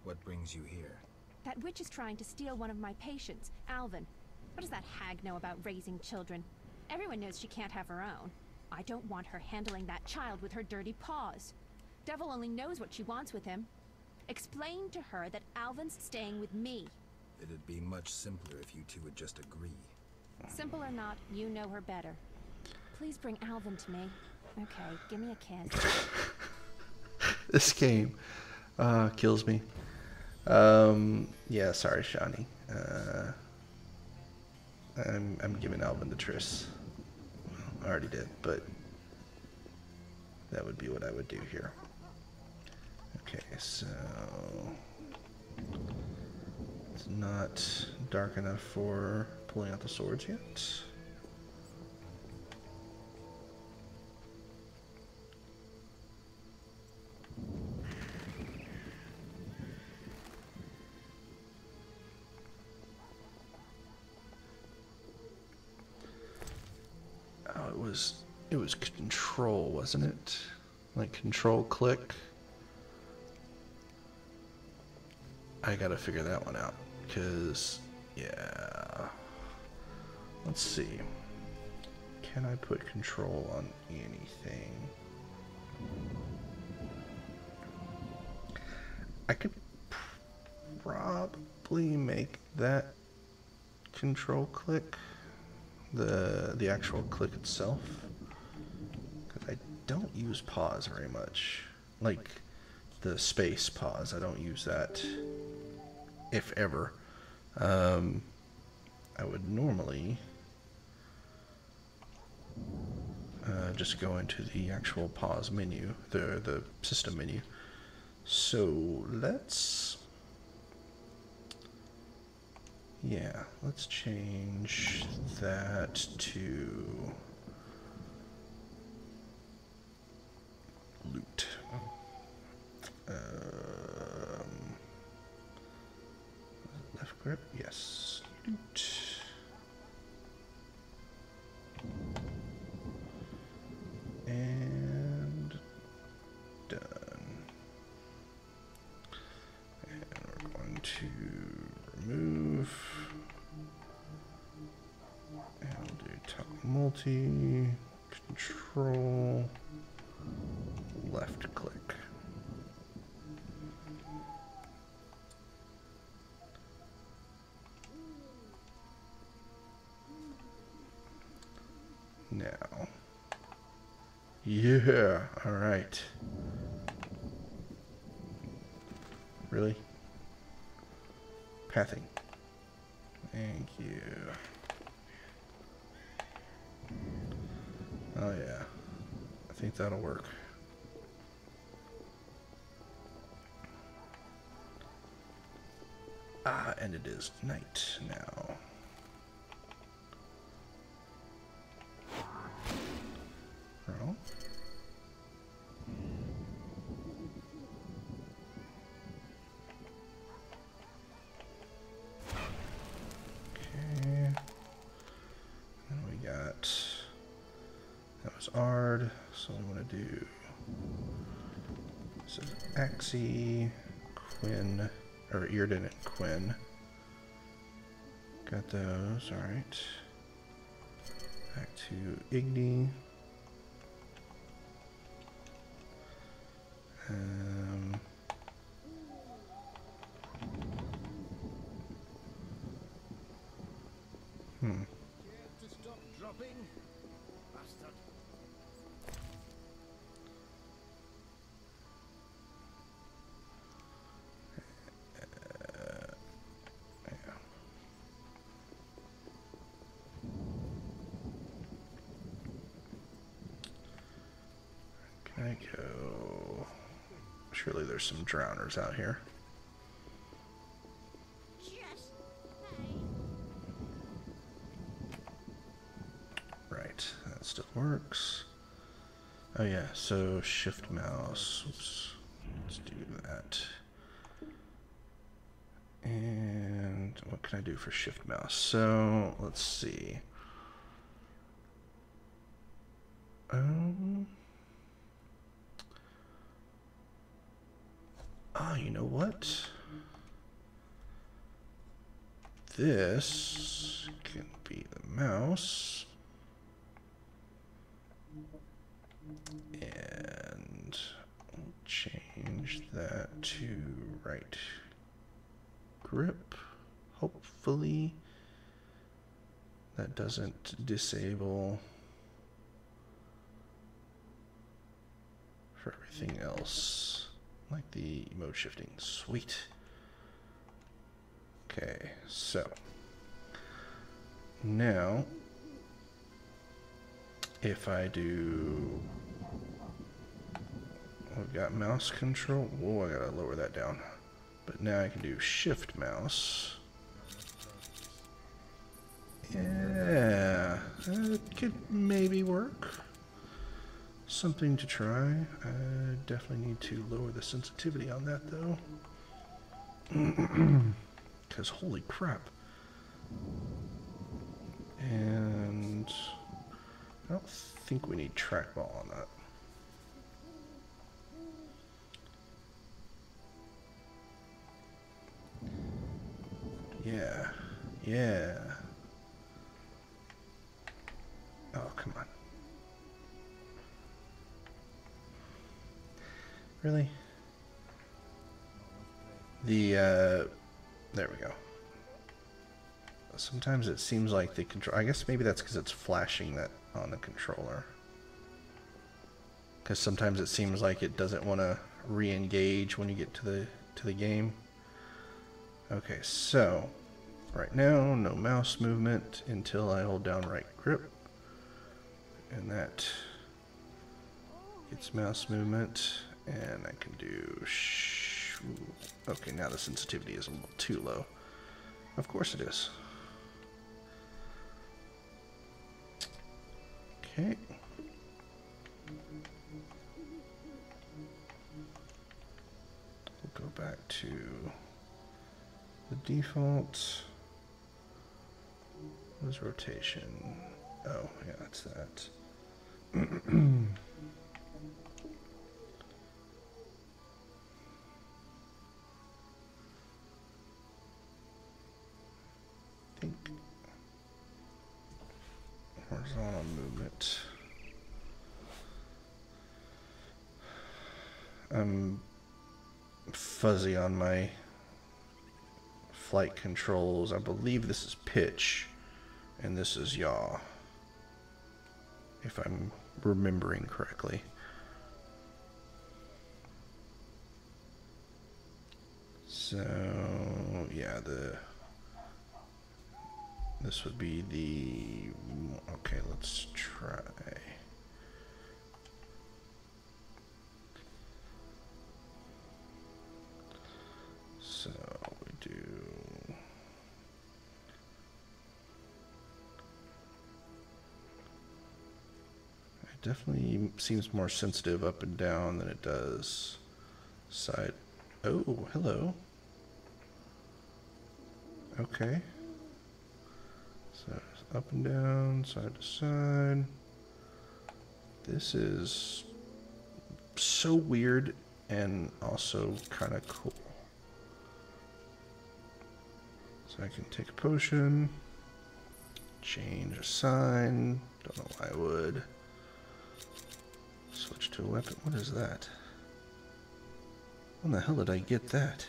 What brings you here? That witch is trying to steal one of my patients, Alvin. What does that hag know about raising children? Everyone knows she can't have her own. I don't want her handling that child with her dirty paws. Devil only knows what she wants with him. Explain to her that Alvin's staying with me. It'd be much simpler if you two would just agree. Simple or not, you know her better. Please bring Alvin to me. Okay, give me a kiss. This game kills me. Yeah, sorry, Shani. I'm giving Alvin to Triss. Well, I already did, but that would be what I would do here. Okay, so it's not dark enough for pulling out the swords yet. Oh, it was control, wasn't it? Like control click. I gotta figure that one out, because, yeah. Let's see. Can I put control on anything? I could probably make that control click, the actual click itself, because I don't use pause very much. Like the space pause, I don't use that, if ever. I would normally just go into the actual pause menu, the system menu. So let's change that to loot. grip, yes. Loot. And done. And we're going to remove. And we'll do top multi, control, left click. Now. Yeah, all right. Really? Pathing. Thank you. Oh yeah. I think that'll work. Ah, and it is night now. Oh. Okay. Then we got, that was Ard, so we want to do, this is Axie, Quinn, or Earden and Quinn. Got those, alright. Back to Igni. To stop dropping, bastard. Yeah. Can I go? Surely there's some drowners out here. Right, that still works. Oh yeah, so shift mouse. Oops. Let's do that. And what can I do for shift mouse? So let's see. Ah, you know what? This can be the mouse. And we'll change that to right grip. Hopefully that doesn't disable for everything else, like the mode shifting. Sweet. Okay, so now if I do, we've got mouse control. Whoa, I gotta lower that down. But now I can do shift mouse. Yeah, that could maybe work. Something to try. I definitely need to lower the sensitivity on that though. Because holy crap. And I don't think we need trackball on that. Yeah, yeah. Oh, come on. Really? There we go. Sometimes it seems like the control, I guess maybe that's because it's flashing that on the controller. Because sometimes it seems like it doesn't want to re-engage when you get to the game. Okay, so right now, no mouse movement until I hold down right grip. And that gets mouse movement. And I can do okay, now the sensitivity is a little too low. Of course it is. Okay. We'll go back to the default. What is rotation? Oh, yeah, that's that. I think horizontal movement. I'm fuzzy on my flight controls. I believe this is pitch and this is yaw, if I'm remembering correctly. So yeah, this would be the, okay, let's try. So we do, it definitely seems more sensitive up and down than it does side. Oh, hello. Okay. So it's up and down, side to side. This is so weird and also kind of cool. So I can take a potion, change a sign, don't know why I would. Switch to a weapon, what is that? When the hell did I get that?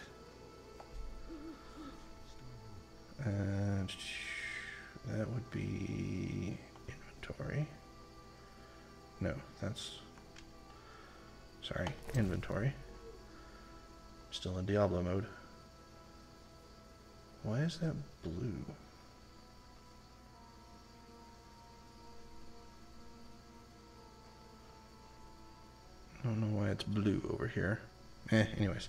And that would be inventory. No, that's, sorry, inventory. Still in Diablo mode. Why is that blue? I don't know why it's blue over here. Anyways.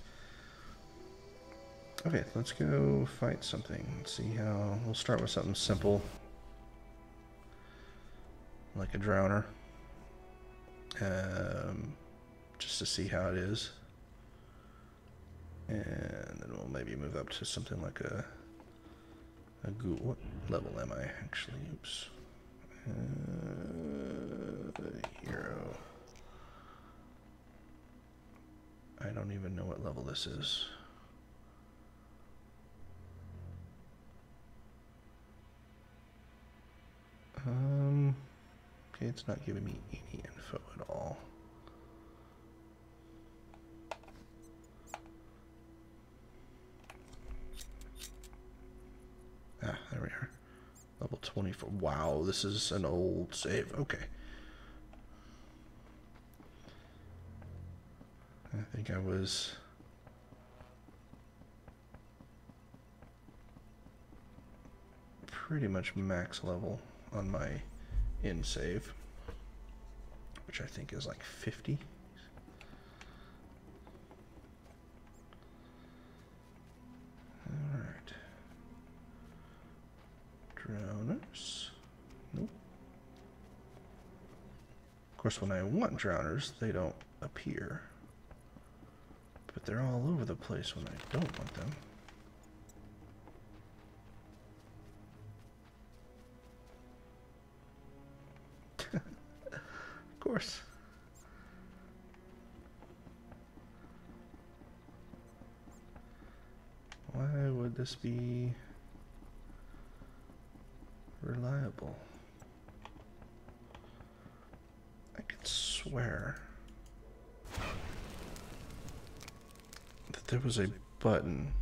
Okay, let's go fight something. Let's see how, we'll start with something simple. Like a drowner. Just to see how it is. And then we'll maybe move up to something like a ghoul. What level am I actually? Oops. Hero. I don't even know what level this is. Okay, it's not giving me any info at all. Ah, there we are. Level 24. Wow, this is an old save. Okay. I think I was pretty much max level on my in save, which I think is like 50. All right. Drowners. Nope. Of course, when I want drowners, they don't appear. But they're all over the place when I don't want them. Of course. Why would this be reliable? I could swear that there was a button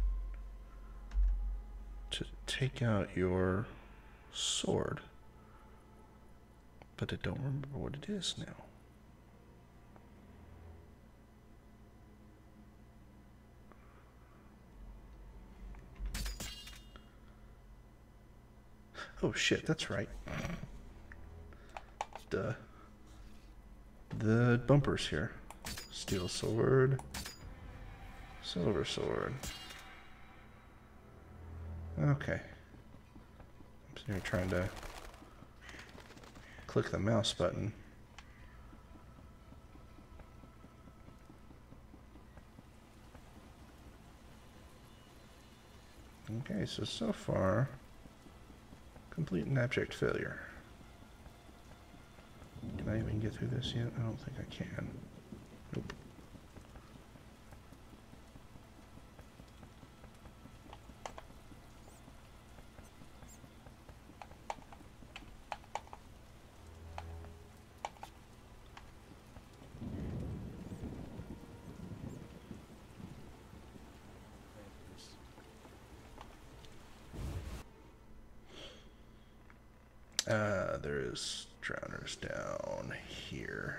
to take out your sword, but I don't remember what it is now. Oh shit, that's right. Duh. The bumpers here. Steel sword. Silver sword. Okay. I'm sitting here trying to click the mouse button. Okay, so far, complete and abject failure. Can I even get through this yet? I don't think I can. Nope. There's drowners down here.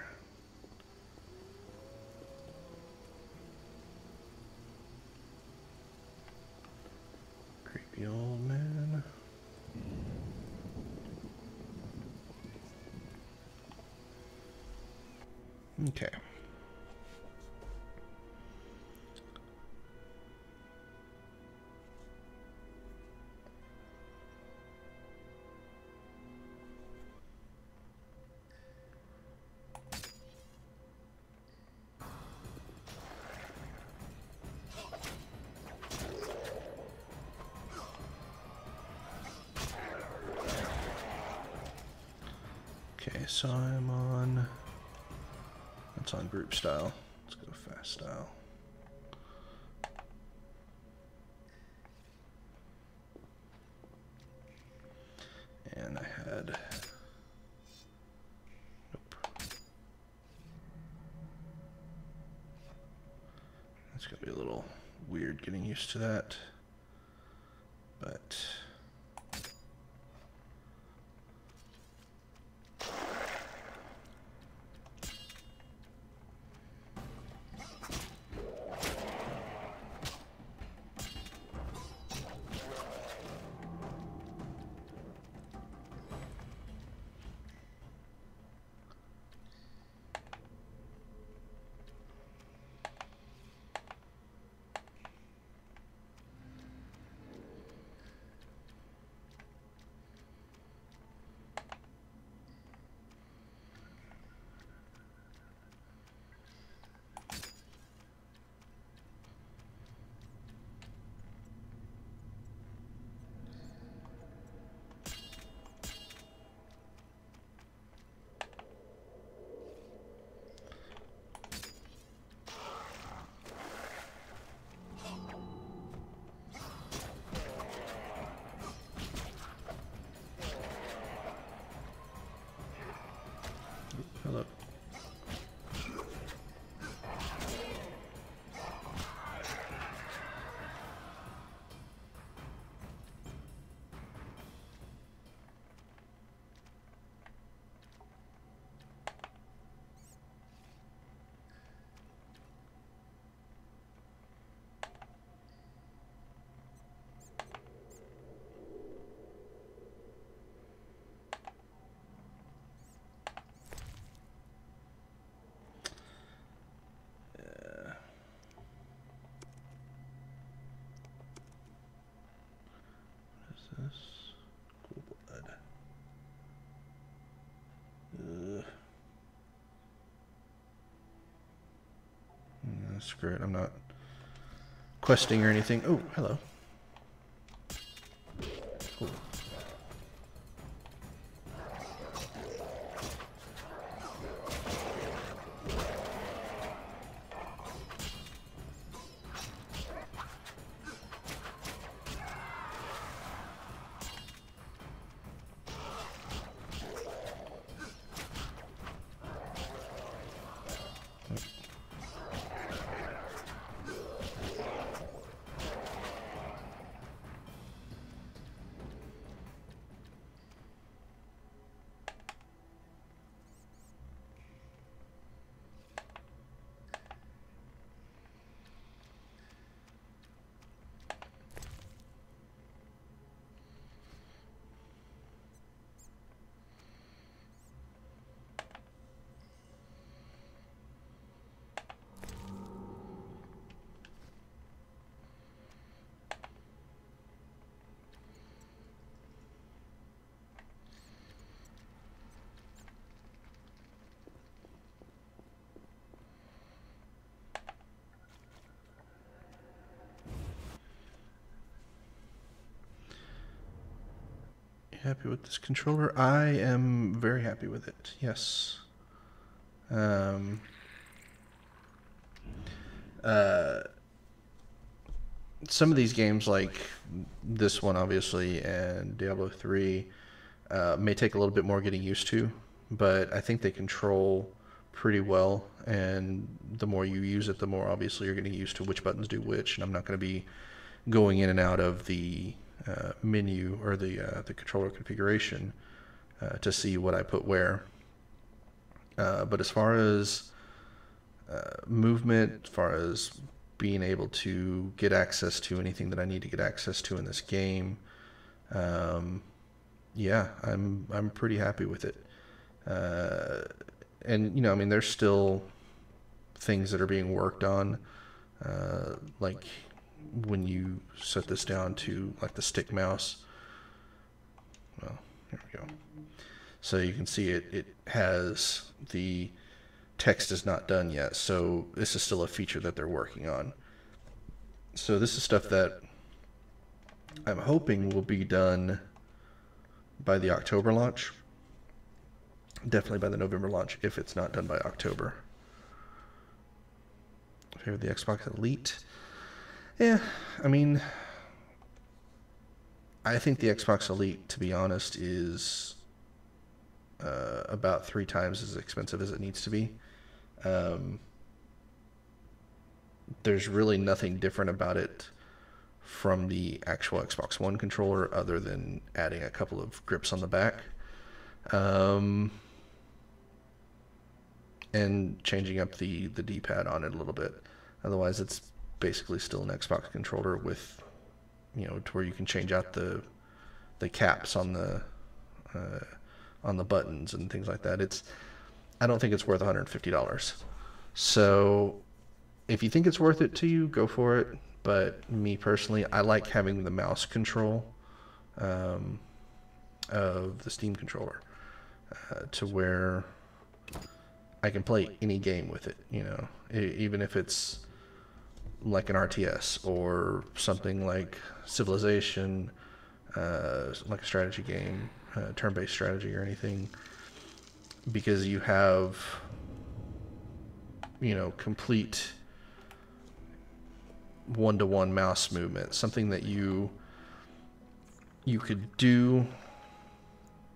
Creepy old man. Okay. Okay, so I'm on, that's on group style. Let's go fast style. And I had, nope. It's gonna be a little weird getting used to that, but hello. This cool blood. Screw it, I'm not questing or anything. Oh, hello. Cool. happy with this controller? I am very happy with it, yes. Some of these games, like this one obviously, and Diablo 3, may take a little bit more getting used to, but I think they control pretty well, and the more you use it, the more obviously you're getting used to which buttons do which, and I'm not going to be going in and out of the menu or the controller configuration to see what I put where. But as far as movement, as far as being able to get access to anything that I need to get access to in this game, yeah, I'm pretty happy with it. And, you know, I mean, there's still things that are being worked on, like when you set this down to like the stick mouse. Well, here we go. So you can see it has the text is not done yet. So this is still a feature that they're working on. So this is stuff that I'm hoping will be done by the October launch. Definitely by the November launch, if it's not done by October. Here, the Xbox Elite. Yeah, I mean, I think the Xbox Elite, to be honest, is about 3 times as expensive as it needs to be. There's really nothing different about it from the actual Xbox One controller other than adding a couple of grips on the back. And changing up the D-pad on it a little bit. Otherwise, it's basically still an Xbox controller with, you know, to where you can change out the caps on the buttons and things like that. I don't think it's worth $150. So if you think it's worth it to you, go for it. But me personally, I like having the mouse control of the Steam controller to where I can play any game with it, you know, even if it's like an RTS or something like Civilization, like a strategy game, turn-based strategy or anything, because you have, you know, complete one-to-one mouse movement, something that you could do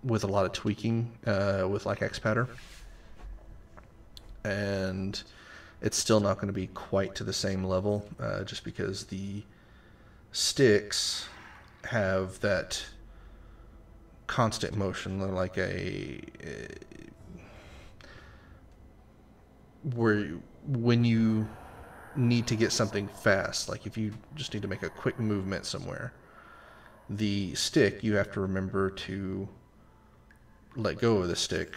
with a lot of tweaking with like Xpadder. And it's still not going to be quite to the same level, just because the sticks have that constant motion, like when you need to get something fast, like if you just need to make a quick movement somewhere, the stick, you have to remember to let go of the stick.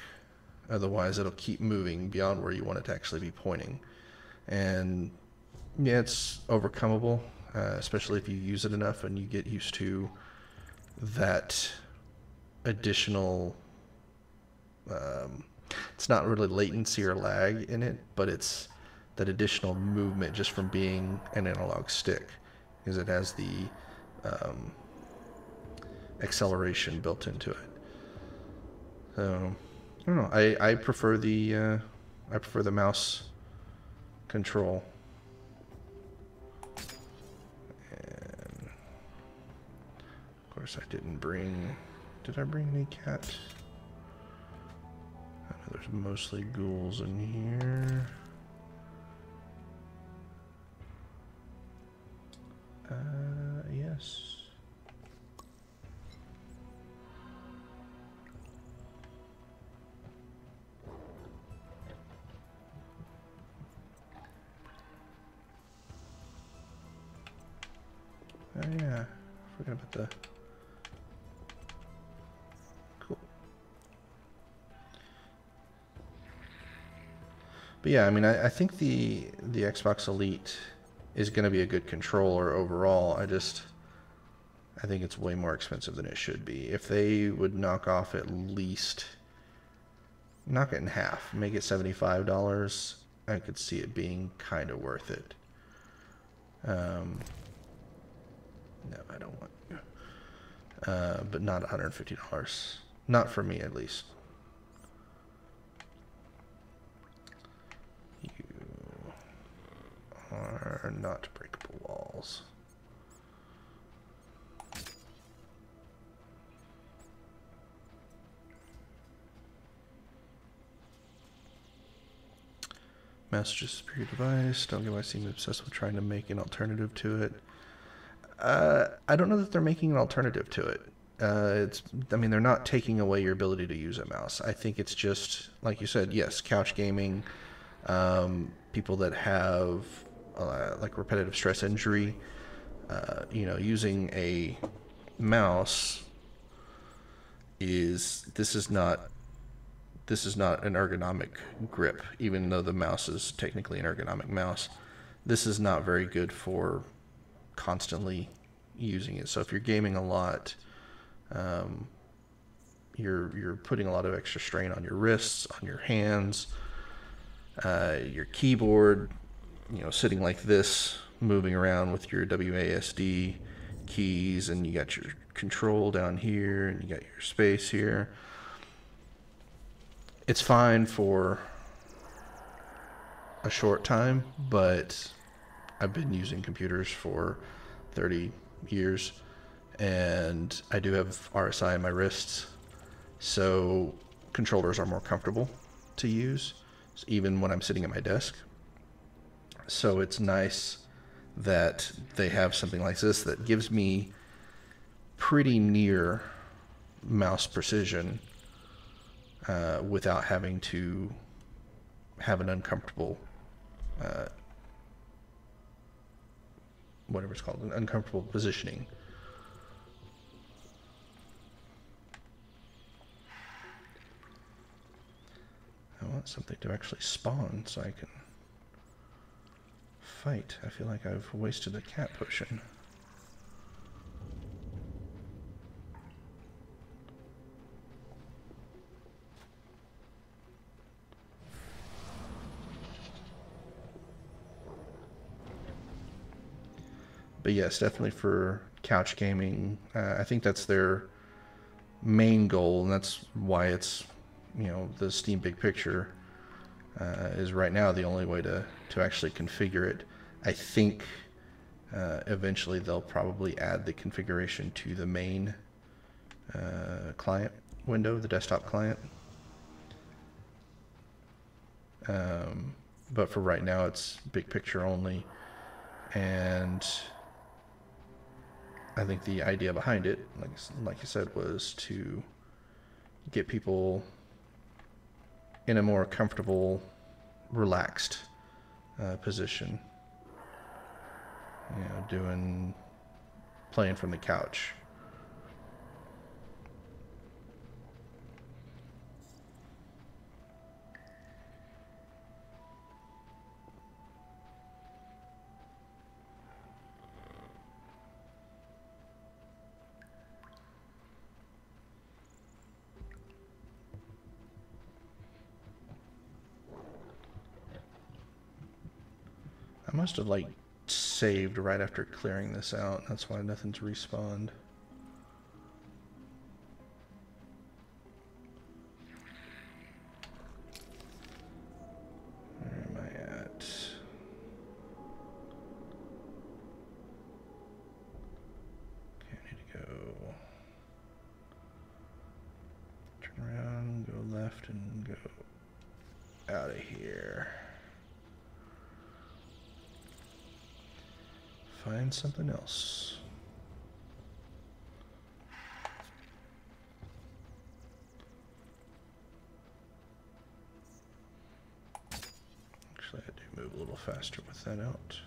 Otherwise, it'll keep moving beyond where you want it to actually be pointing. And yeah, it's overcomable, especially if you use it enough and you get used to that additional, it's not really latency or lag in it, but it's that additional movement just from being an analog stick, because it has the acceleration built into it. So I don't know. I prefer the mouse control. And of course, I didn't bring. Did I bring any cat? I know there's mostly ghouls in here. Yes. Oh yeah, forgot about the cool. But yeah, I mean, I think the Xbox Elite is going to be a good controller overall. I think it's way more expensive than it should be. If they would knock off at least, knock it in half, make it $75, I could see it being kind of worth it. No, I don't want. but not $150. Not for me, at least. You are not breakable walls. Messages superior device. Don't get why I seem obsessed with trying to make an alternative to it. I don't know that they're making an alternative to it. I mean, they're not taking away your ability to use a mouse. I think it's just, like you said, yes, couch gaming, people that have like repetitive stress injury, you know, using a mouse this is not an ergonomic grip, even though the mouse is technically an ergonomic mouse. This is not very good for constantly using it. So if you're gaming a lot, you're putting a lot of extra strain on your wrists, on your hands, your keyboard, you know, sitting like this, moving around with your WASD keys, and you got your control down here, and you got your space here. It's fine for a short time, but I've been using computers for 30 years, and I do have RSI in my wrists, so controllers are more comfortable to use, even when I'm sitting at my desk. So it's nice that they have something like this that gives me pretty near mouse precision without having to have an uncomfortable whatever it's called, an uncomfortable positioning. I want something to actually spawn so I can fight. I feel like I've wasted a cat potion. But yes, definitely for couch gaming. I think that's their main goal, and that's why it's, you know, the Steam Big Picture is right now the only way to actually configure it. I think eventually they'll probably add the configuration to the main client window, the desktop client. But for right now, it's Big Picture only, and I think the idea behind it, like you said, was to get people in a more comfortable, relaxed position. You know, playing from the couch. I must have like saved right after clearing this out. That's why nothing's respawned. Where am I at? Okay, I need to go turn around, go left, and go out of here. Find something else. Actually, I do move a little faster with that out.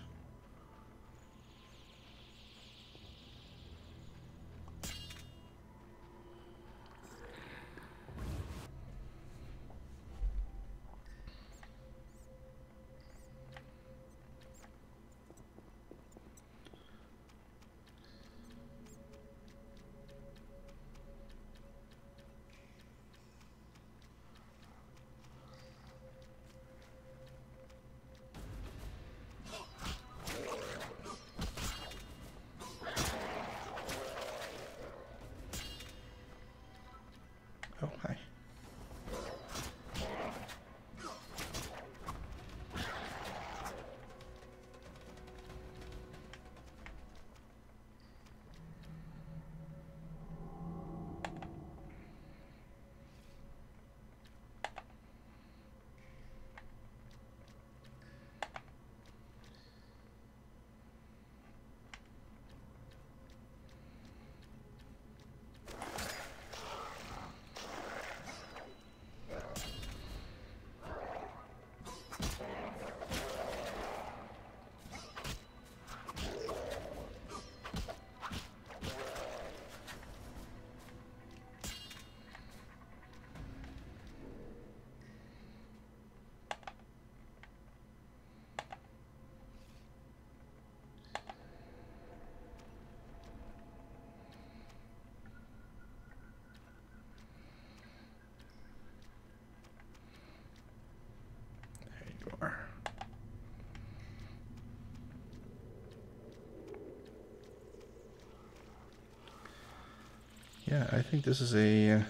Yeah, I think this is a...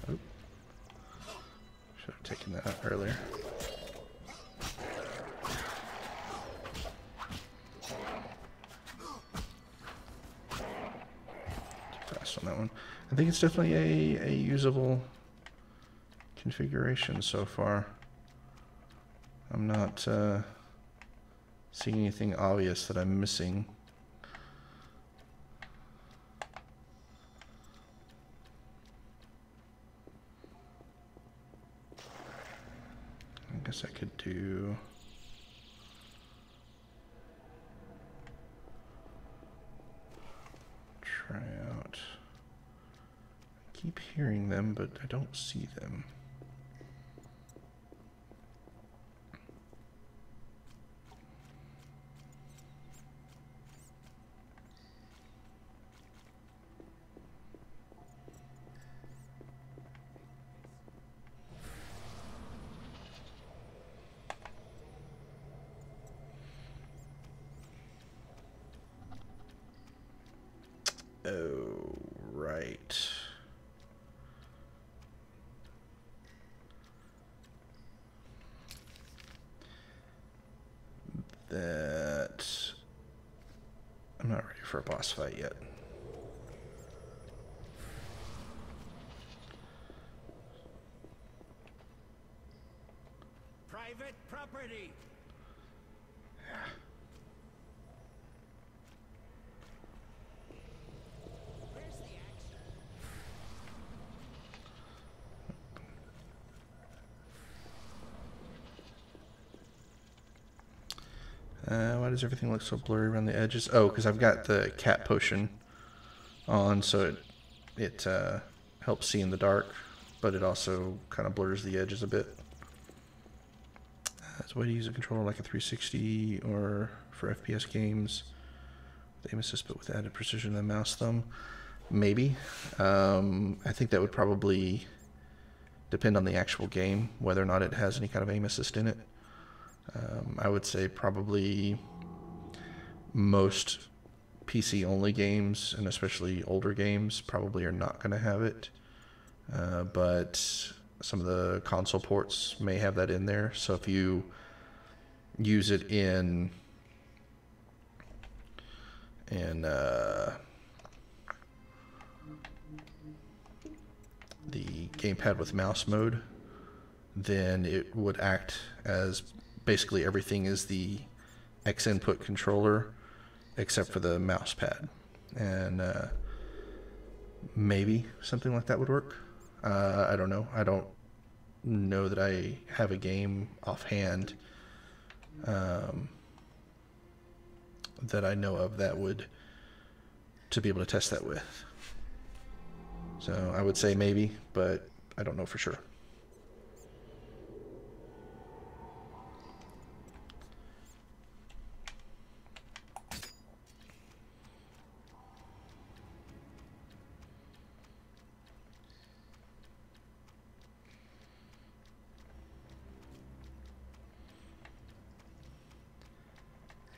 Oh. Should have taken that out earlier. Too fast on that one. I think it's definitely a usable configuration so far. I'm not seeing anything obvious that I'm missing. I guess I could do... try out... I keep hearing them, but I don't see them. Oh, right. That... I'm not ready for a boss fight yet. Private property. Where's the action? Why does everything look so blurry around the edges? Oh, because I've got the cat potion on, so it helps see in the dark, but it also kind of blurs the edges a bit. That's a way to use a controller like a 360 or for FPS games. With aim assist, but with added precision than mouse thumb. Maybe. I think that would probably depend on the actual game, whether or not it has any kind of aim assist in it. I would say probably most PC-only games, and especially older games, probably are not going to have it. But some of the console ports may have that in there. So if you use it in the gamepad with mouse mode, then it would act as basically everything is the X input controller except for the mouse pad, and maybe something like that would work. I don't know. I don't know that I have a game offhand that I know of that would to be able to test that with. So I would say maybe, but I don't know for sure.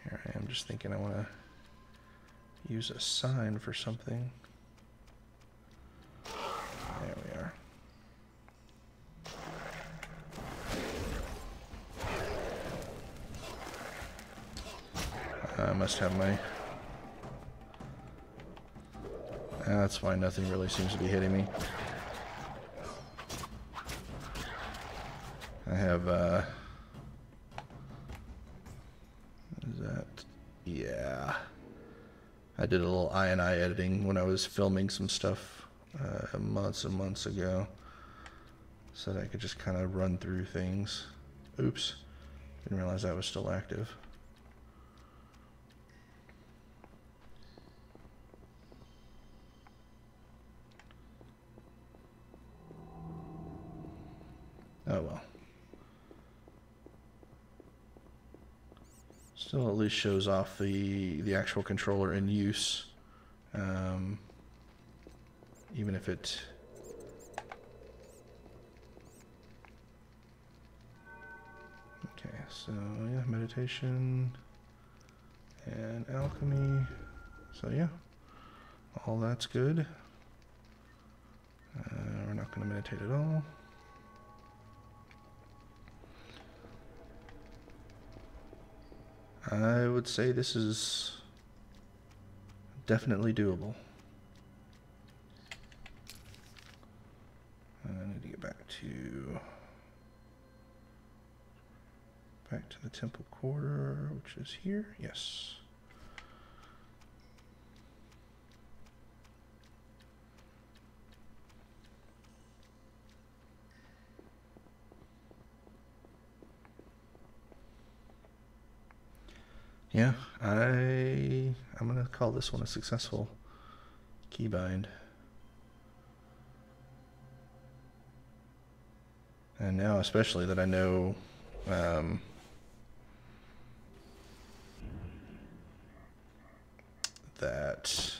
Here I am just thinking I want to use a sign for something. There we are. I must have my... That's why nothing really seems to be hitting me. I have, what is that? Yeah. I did a little I editing when I was filming some stuff months and months ago, so that I could just kind of run through things. Oops. Didn't realize that was still active. Oh well. Still at least shows off the actual controller in use. Even if it... Okay, so yeah, meditation and alchemy. So yeah, all that's good. We're not going to meditate at all. I would say this is definitely doable. I need to get back to the temple quarter, which is here. Yes. Yeah, I'm gonna call this one a successful keybind. And now, especially that I know that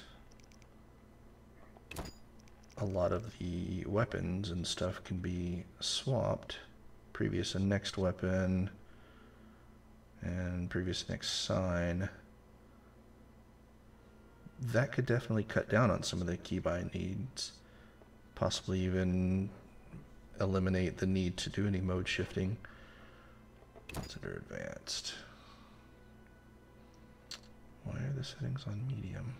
a lot of the weapons and stuff can be swapped, previous and next weapon, and previous next sign, that could definitely cut down on some of the keybind needs, possibly even eliminate the need to do any mode shifting. Consider advanced. Why are the settings on medium?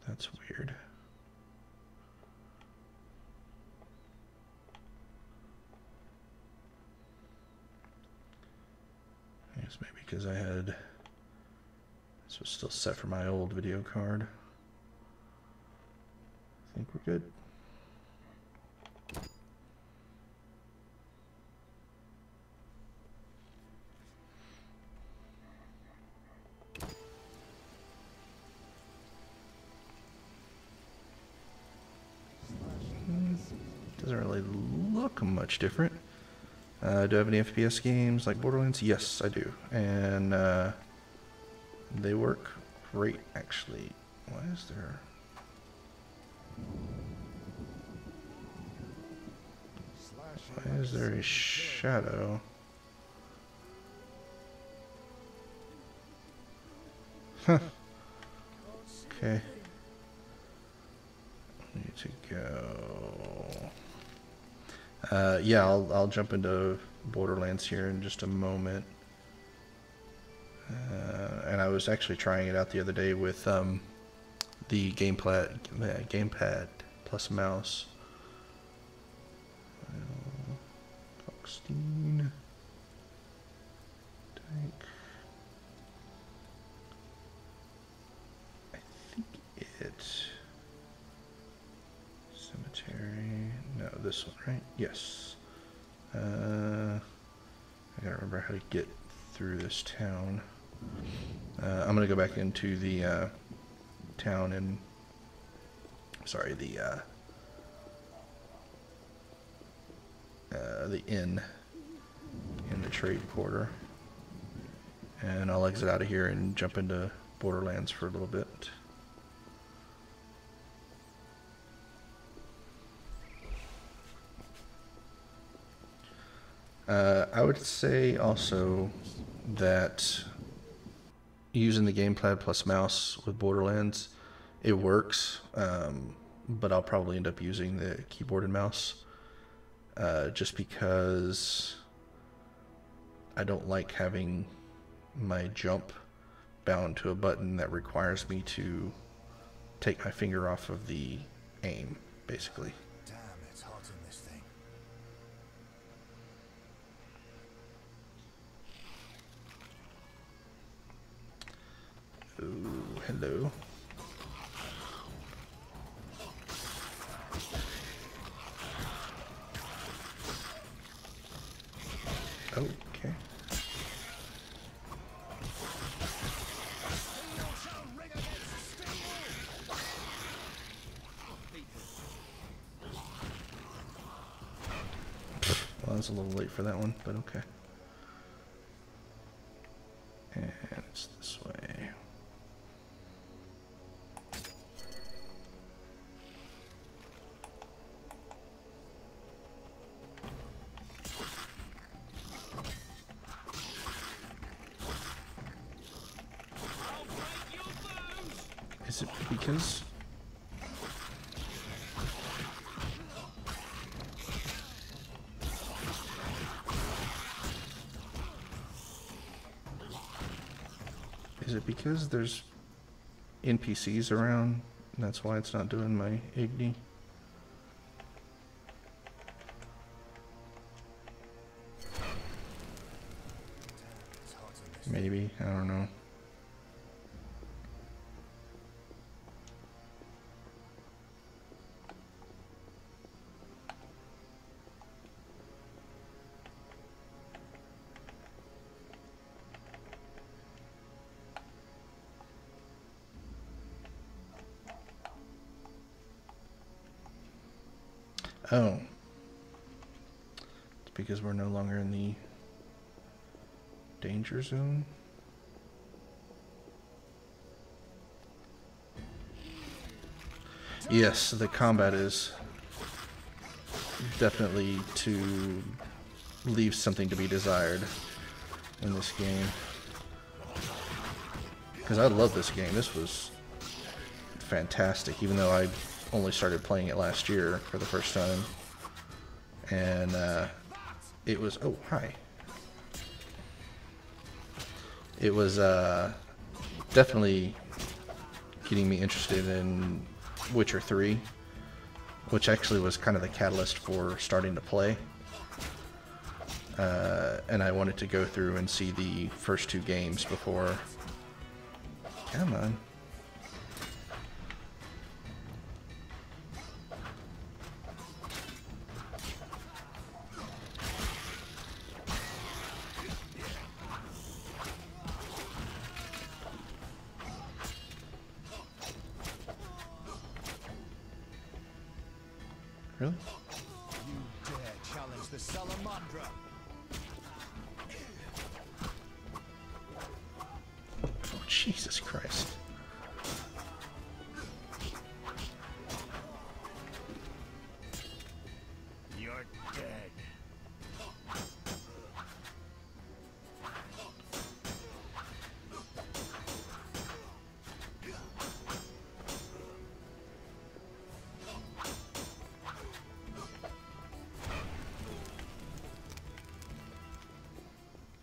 That's weird. I guess maybe because I had, this was still set for my old video card. I think we're good. Doesn't really look much different. Do I have any FPS games like Borderlands? Yes, I do. And they work great, actually. Why is there... Why is there a shadow? Huh. Okay. I need to go... yeah, I'll jump into Borderlands here in just a moment. And I was actually trying it out the other day with the gamepad plus mouse. Foxstein. Tank. I think it's cemetery. No, this one, right? Yes. I gotta remember how to get through this town. I'm gonna go back into the town and the inn in the trade quarter, and I'll exit out of here and jump into Borderlands for a little bit. I would say also that using the gamepad plus mouse with Borderlands, it works, but I'll probably end up using the keyboard and mouse just because I don't like having my jump bound to a button that requires me to take my finger off of the aim, basically. Damn, it's hot in this thing. Oh, hello. Okay. Well, that's a little late for that one, but okay. And it's this way. Is it because... Is it because there's NPCs around? And that's why it's not doing my Igni? Maybe, I don't know. Oh. It's because we're no longer in the danger zone. Yes, the combat is definitely to leave something to be desired in this game. Because I love this game. This was fantastic, even though I only started playing it last year for the first time. And it was... Oh, hi. It was definitely getting me interested in Witcher 3, which actually was kind of the catalyst for starting to play. And I wanted to go through and see the first 2 games before... Come on. Really? You dare challenge the Salamandra? Oh, Jesus Christ. You're dead.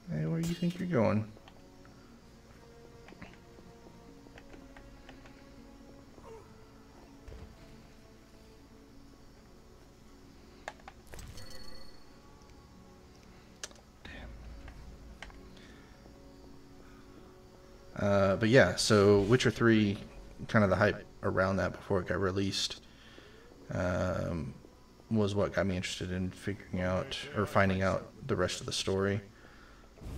Hey, where do you think you're going? But yeah, so Witcher 3, kind of the hype around that before it got released, was what got me interested in figuring out, or finding out the rest of the story.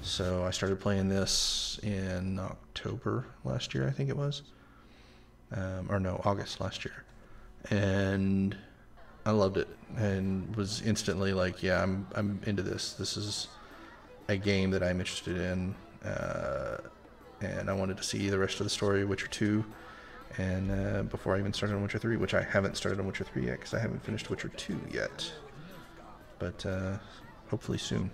So I started playing this in October last year, I think it was. Or no, August last year. And I loved it and was instantly like, yeah, I'm into this. This is a game that I'm interested in. And I wanted to see the rest of the story, Witcher 2, and before I even started on Witcher 3, which I haven't started on Witcher 3 yet, because I haven't finished Witcher 2 yet. But hopefully soon.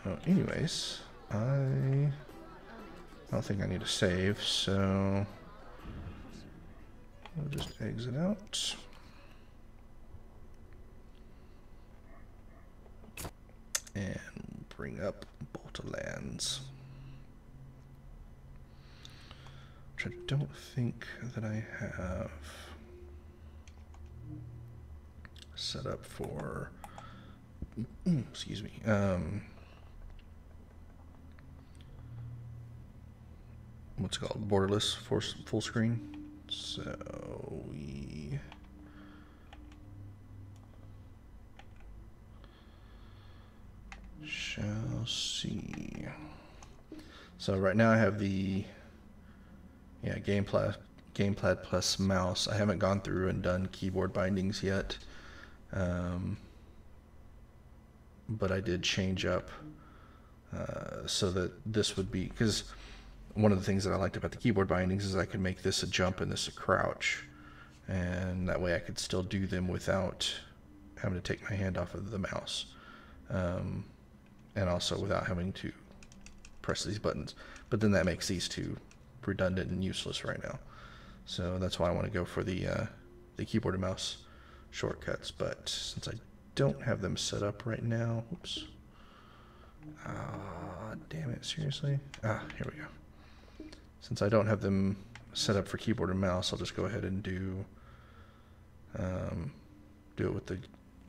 So anyways, I don't think I need to save, so I'll just exit out. And bring up Borderlands. Which I don't think that I have set up for, excuse me, what's it called, borderless full screen. So we shall see. So right now I have the gamepad plus mouse. I haven't gone through and done keyboard bindings yet, but I did change up so that this would be, because one of the things that I liked about the keyboard bindings is I could make this a jump and this a crouch, and that way I could still do them without having to take my hand off of the mouse, and also without having to press these buttons. But then that makes these two redundant and useless right now. So that's why I want to go for the keyboard and mouse shortcuts. But since I don't have them set up right now, oops. Ah, damn it, seriously? Ah, here we go. Since I don't have them set up for keyboard and mouse, I'll just go ahead and do it with the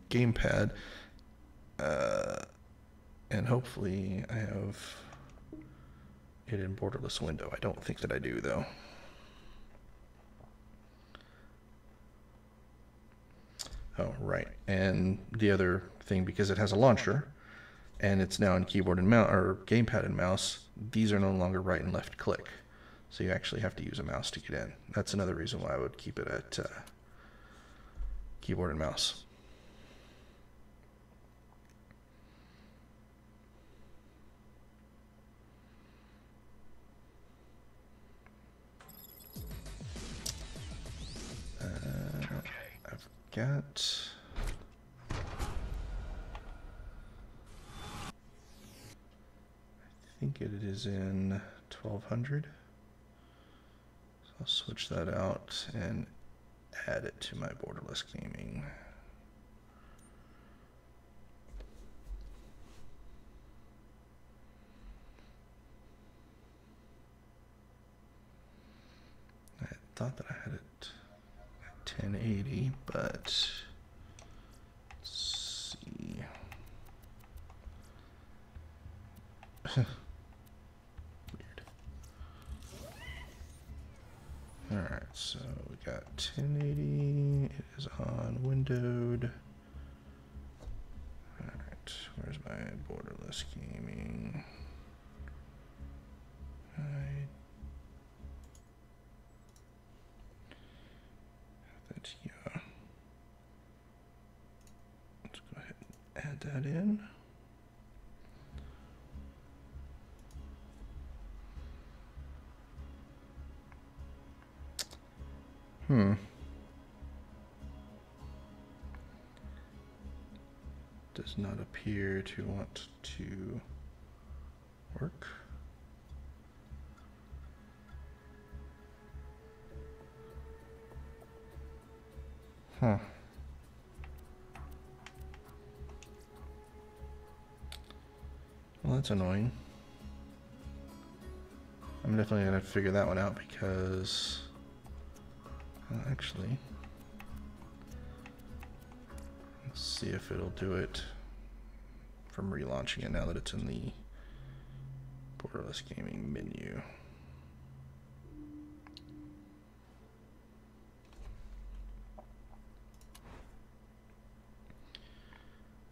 gamepad. And hopefully I have it in borderless window. I don't think that I do, though. Oh, right. And the other thing, because it has a launcher, and it's now in keyboard and mouse, or gamepad and mouse, these are no longer right and left click. So you actually have to use a mouse to get in. That's another reason why I would keep it at keyboard and mouse. I've got... I think it is in 1200. So I'll switch that out and add it to my borderless gaming. I thought that I had it at 1080, but let's see. Weird. Alright, so we got 1080. It is on windowed. Alright, where's my borderless gaming? I have that here. Let's go ahead and add that in. Does not appear to want to work. Huh. Well, that's annoying. I'm definitely gonna figure that one out because actually, let's see if it'll do it from relaunching it now that it's in the borderless gaming menu.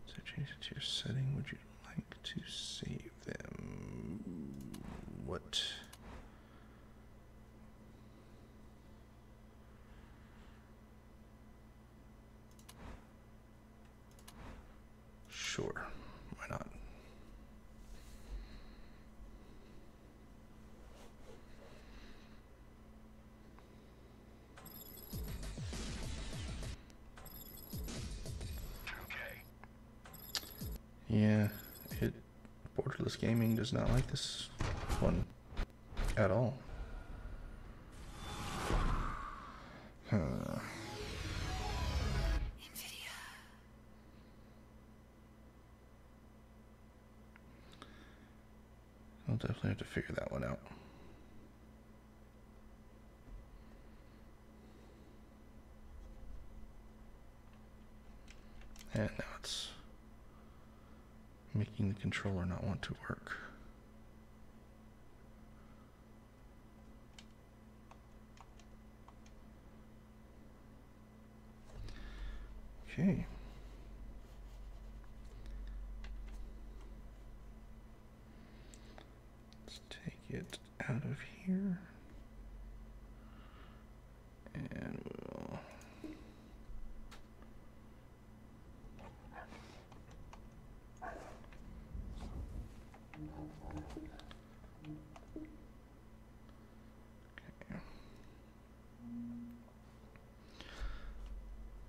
So change it to your setting. Would you like to save them? What? Sure, why not? Okay. Yeah, borderless gaming does not like this one at all. I'll definitely have to figure that one out. And now it's making the controller not want to work. Okay. Let's take it out of here. And we'll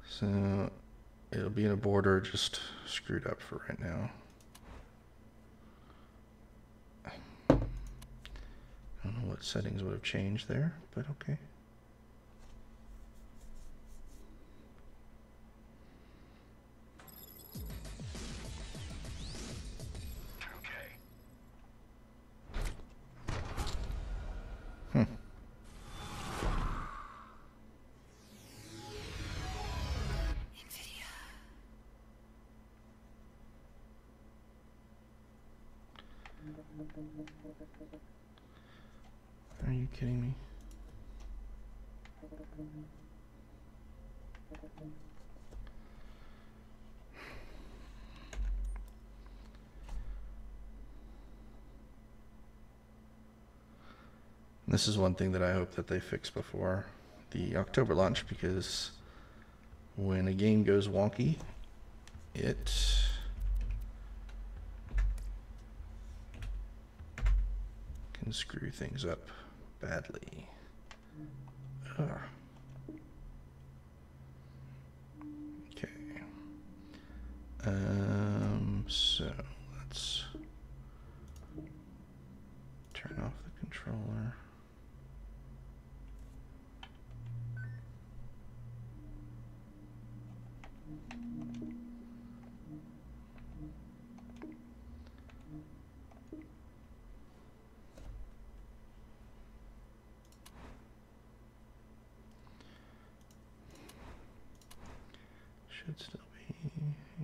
so it'll be in a border, just screwed up for right now. I don't know what settings would have changed there, but okay. Are you kidding me? This is one thing that I hope that they fix before the October launch, because when a game goes wonky, it can screw things up badly. Ugh. Okay. So let's turn off the controller. Should still be,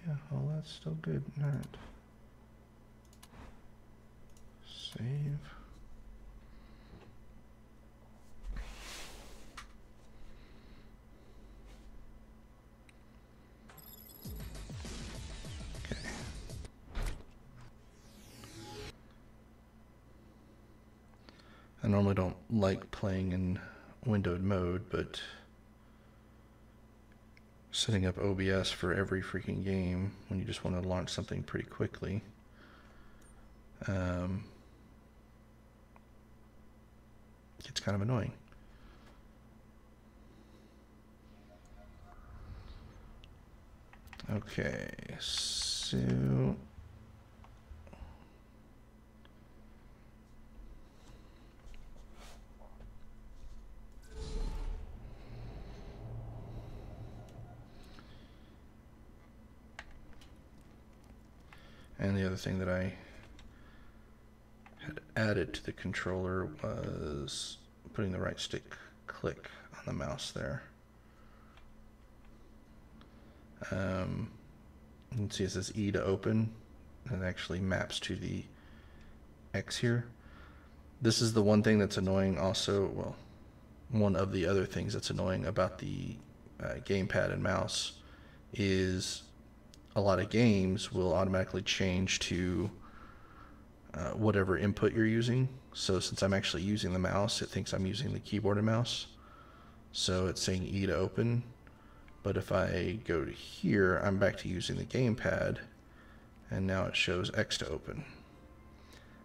yeah, all that's still good. Alright. Save. Okay. I normally don't like playing in windowed mode, but setting up OBS for every freaking game when you just want to launch something pretty quickly, it's kind of annoying. Okay, so and the other thing that I had added to the controller was putting the right stick click on the mouse there. You can see it says E to open, and it actually maps to the X here. This is the one thing that's annoying also, well, one of the other things that's annoying about the gamepad and mouse is a lot of games will automatically change to whatever input you're using. So since I'm actually using the mouse, it thinks I'm using the keyboard and mouse. So it's saying E to open. But if I go to here, I'm back to using the gamepad, and now it shows X to open.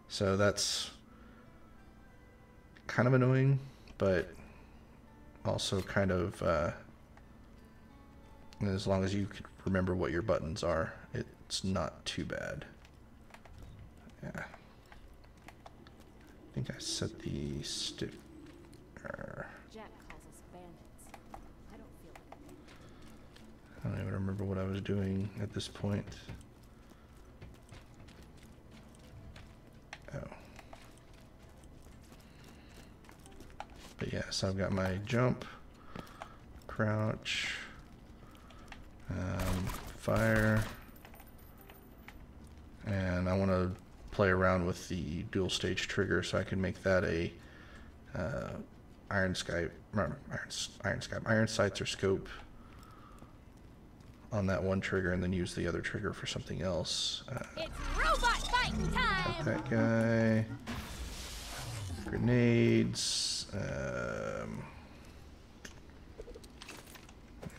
So that's kind of annoying, but also kind of, as long as you can remember what your buttons are, it's not too bad. Yeah. I think I set the stick. Jack calls us bandits. I don't feel like it. I don't even remember what I was doing at this point. Oh. But yeah, so I've got my jump, crouch, fire, and I want to play around with the dual stage trigger so I can make that a iron sights or scope on that one trigger, and then use the other trigger for something else. It's robot fighting time! Got that guy. Grenades.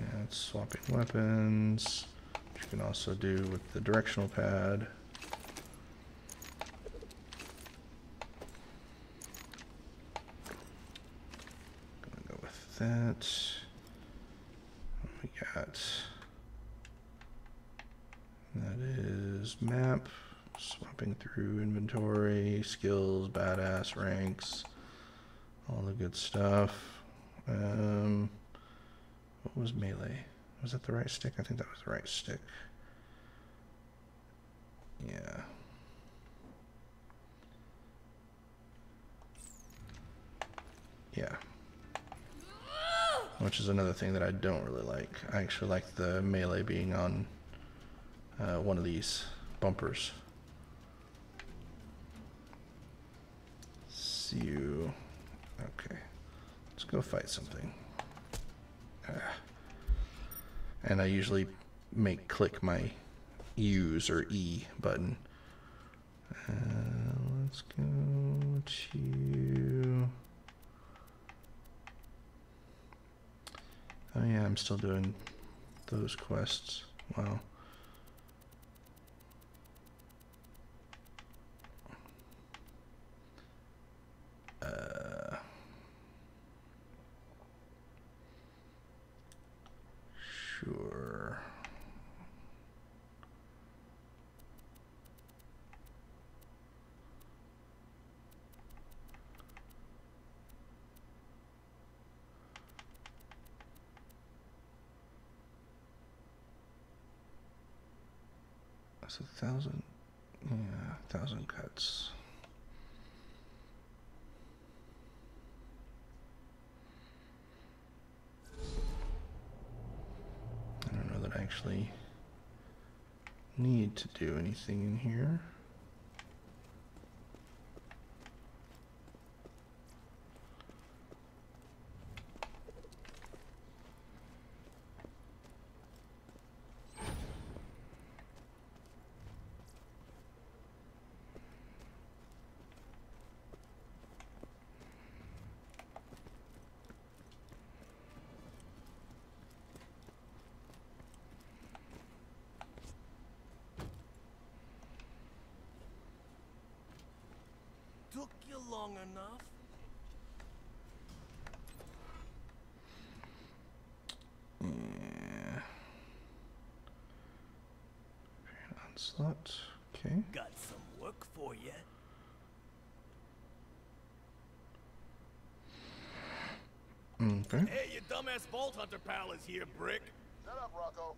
Yeah, it's swapping weapons, which you can also do with the directional pad. Gonna go with that. What we got? That is map. Swapping through inventory, skills, badass, ranks, all the good stuff. What was melee? Was that the right stick? I think that was the right stick. Yeah. Yeah. Which is another thing that I don't really like. I actually like the melee being on one of these bumpers. That's you. Okay. Let's go fight something. And I usually click my use or E button. Let's go to... Oh yeah, I'm still doing those quests. Wow. Sure. That's 1,000. Yeah, 1,000 cuts. I don't know that I actually need to do anything in here. Took you long enough? Yeah. Onslaught. Okay. Got some work for you. Okay. Hey, your dumbass Vault Hunter pal is here, Brick. Shut up, Rocco.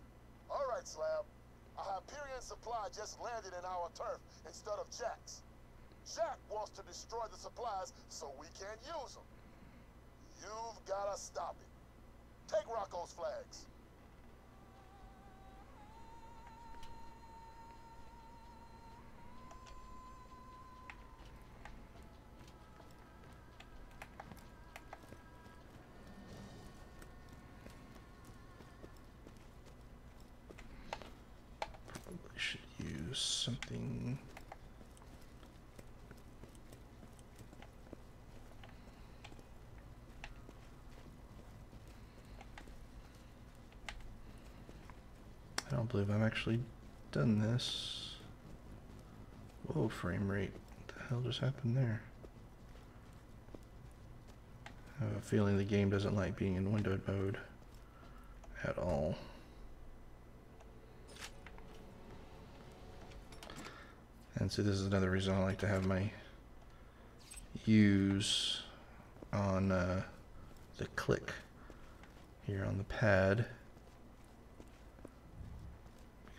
All right, Slab. A Hyperion supply just landed in our turf instead of Jack's. Jack wants to destroy the supplies so we can't use them. You've gotta stop it. Take Rocco's flags. Probably should use something. I don't believe I've actually done this. Whoa, frame rate. What the hell just happened there? I have a feeling the game doesn't like being in windowed mode at all. And so this is another reason I like to have my use on the click here on the pad.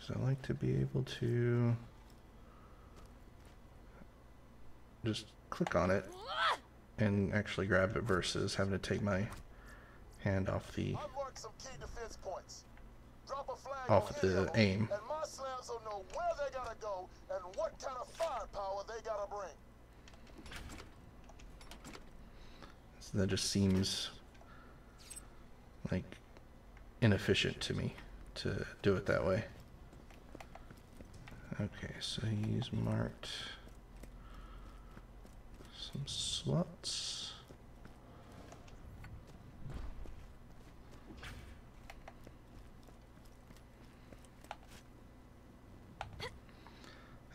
So I like to be able to just click on it and actually grab it versus having to take my hand off the Unmark some key defense points. Drop a flag off on any the of them, aim. and my slabs will know where they gotta go and what kind of firepower they gotta bring. So that just seems like inefficient to me to do it that way. Okay, so he's marked some slots.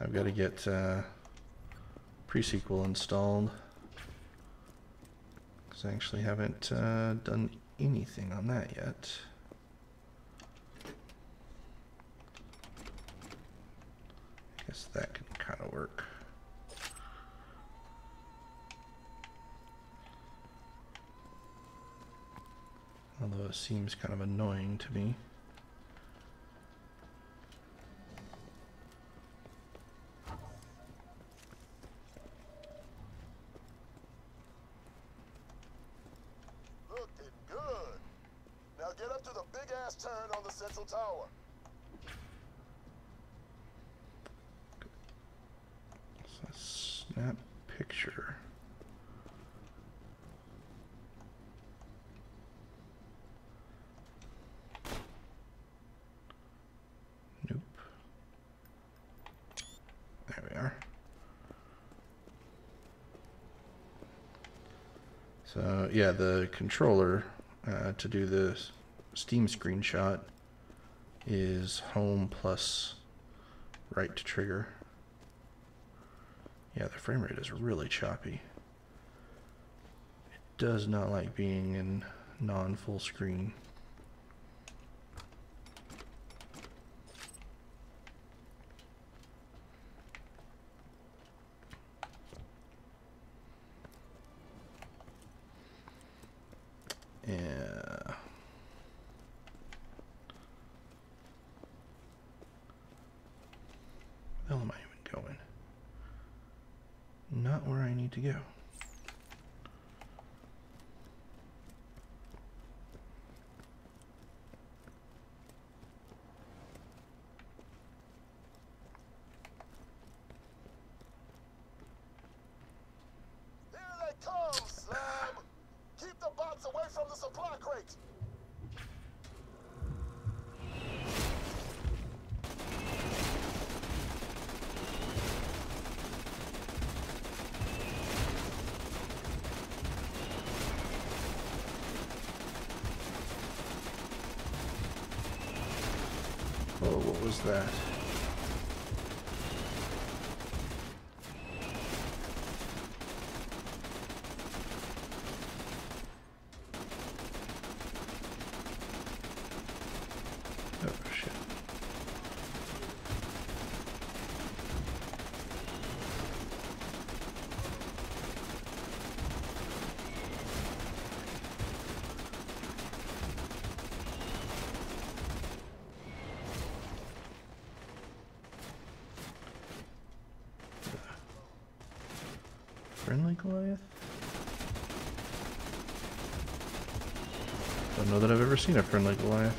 I've got to get pre-sequel installed because I actually haven't done anything on that yet. I guess that can kind of work. Although it seems kind of annoying to me. Looking good. Now get up to the big ass turn on the central tower. So snap picture. So yeah, the controller to do the Steam screenshot is home plus right to trigger. Yeah, the frame rate is really choppy. It does not like being in non-full screen. Yeah. Where am I even going? Not where I need to go. Here they come, Slam! Keep the bots away from the supply crate! Oh, what was that? Oh, shit. Friendly Goliath? Don't know that I've ever seen a friendly Goliath.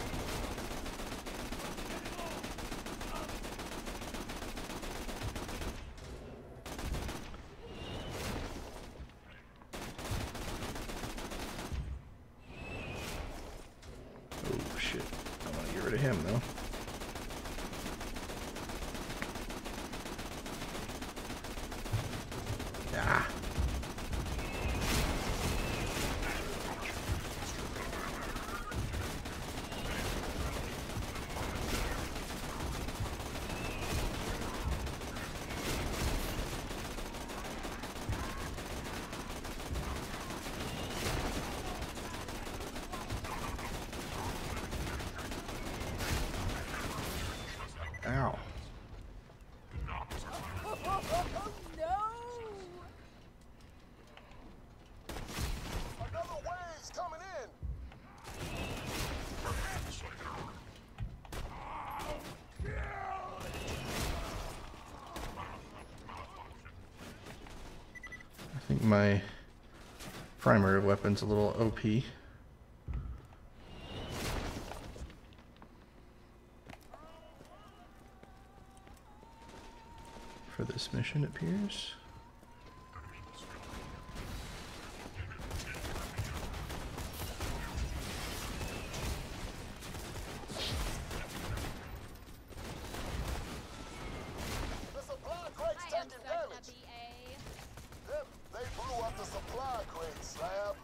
Oh shit. I want to get rid of him though. Ah. Ow. Another wave's coming in! I think my primary weapon's a little OP. For this mission, it appears. The supply crate's taking damage! They blew up the supply crate, Slam!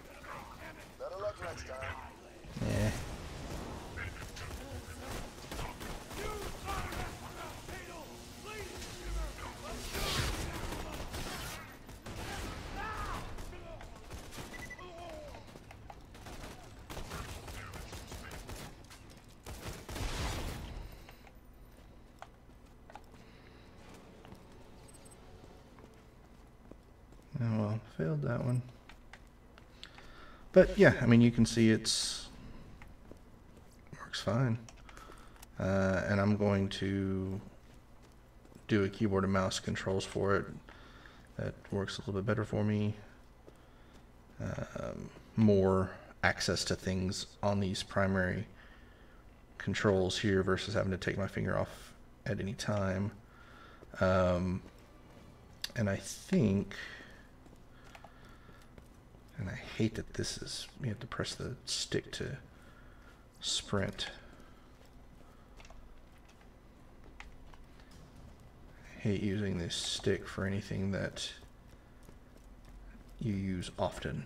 Better luck next time. Yeah. Oh well, failed that one. But yeah, I mean, you can see works fine. And I'm going to do a keyboard and mouse controls for it. That works a little bit better for me. More access to things on these primary controls here versus having to take my finger off at any time. And I think, and I hate that this is, you have to press the stick to sprint. I hate using this stick for anything that you use often.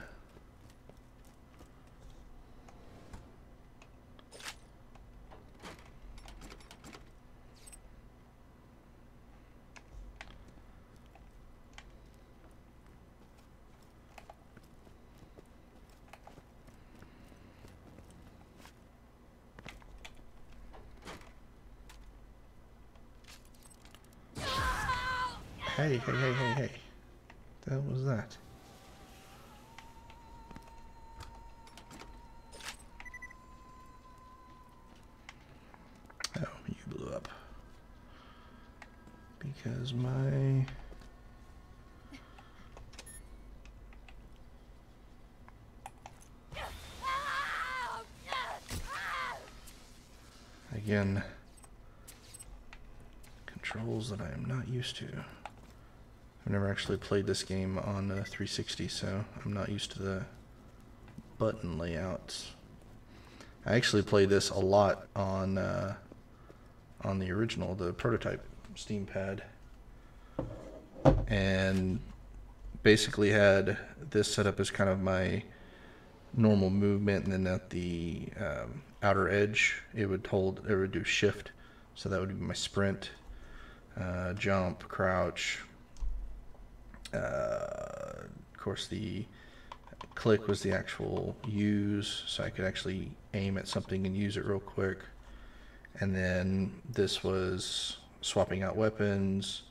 Hey, hey, hey, hey, hey. What the hell was that? Oh, you blew up. Because my... Again, controls that I am not used to. I've never actually played this game on 360, so I'm not used to the button layouts. I actually played this a lot on the original, the prototype Steam pad, and basically had this set up as kind of my normal movement, and then at the outer edge it would do shift, so that would be my sprint, jump, crouch. Of course, the click was the actual use, so I could actually aim at something and use it real quick. And then this was swapping out weapons,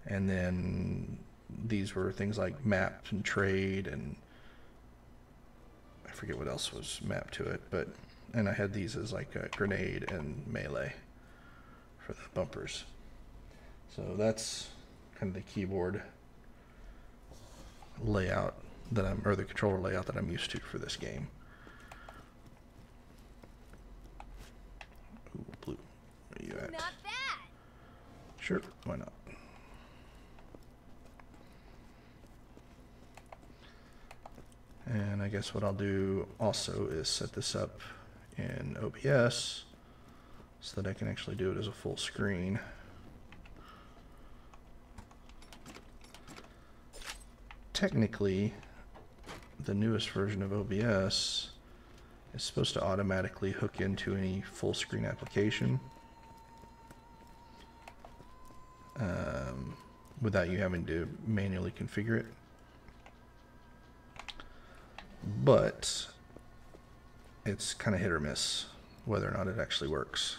and then these were things like map and trade, and I forget what else was mapped to it, but and I had these as like a grenade and melee for the bumpers. So that's kind of the keyboard layout that or the controller layout that I'm used to for this game. Ooh, blue. Where are you at? Not bad. Sure, why not? And I guess what I'll do also is set this up in OBS so that I can actually do it as a full screen. Technically, the newest version of OBS is supposed to automatically hook into any full screen application without you having to manually configure it. But it's kind of hit or miss whether or not it actually works.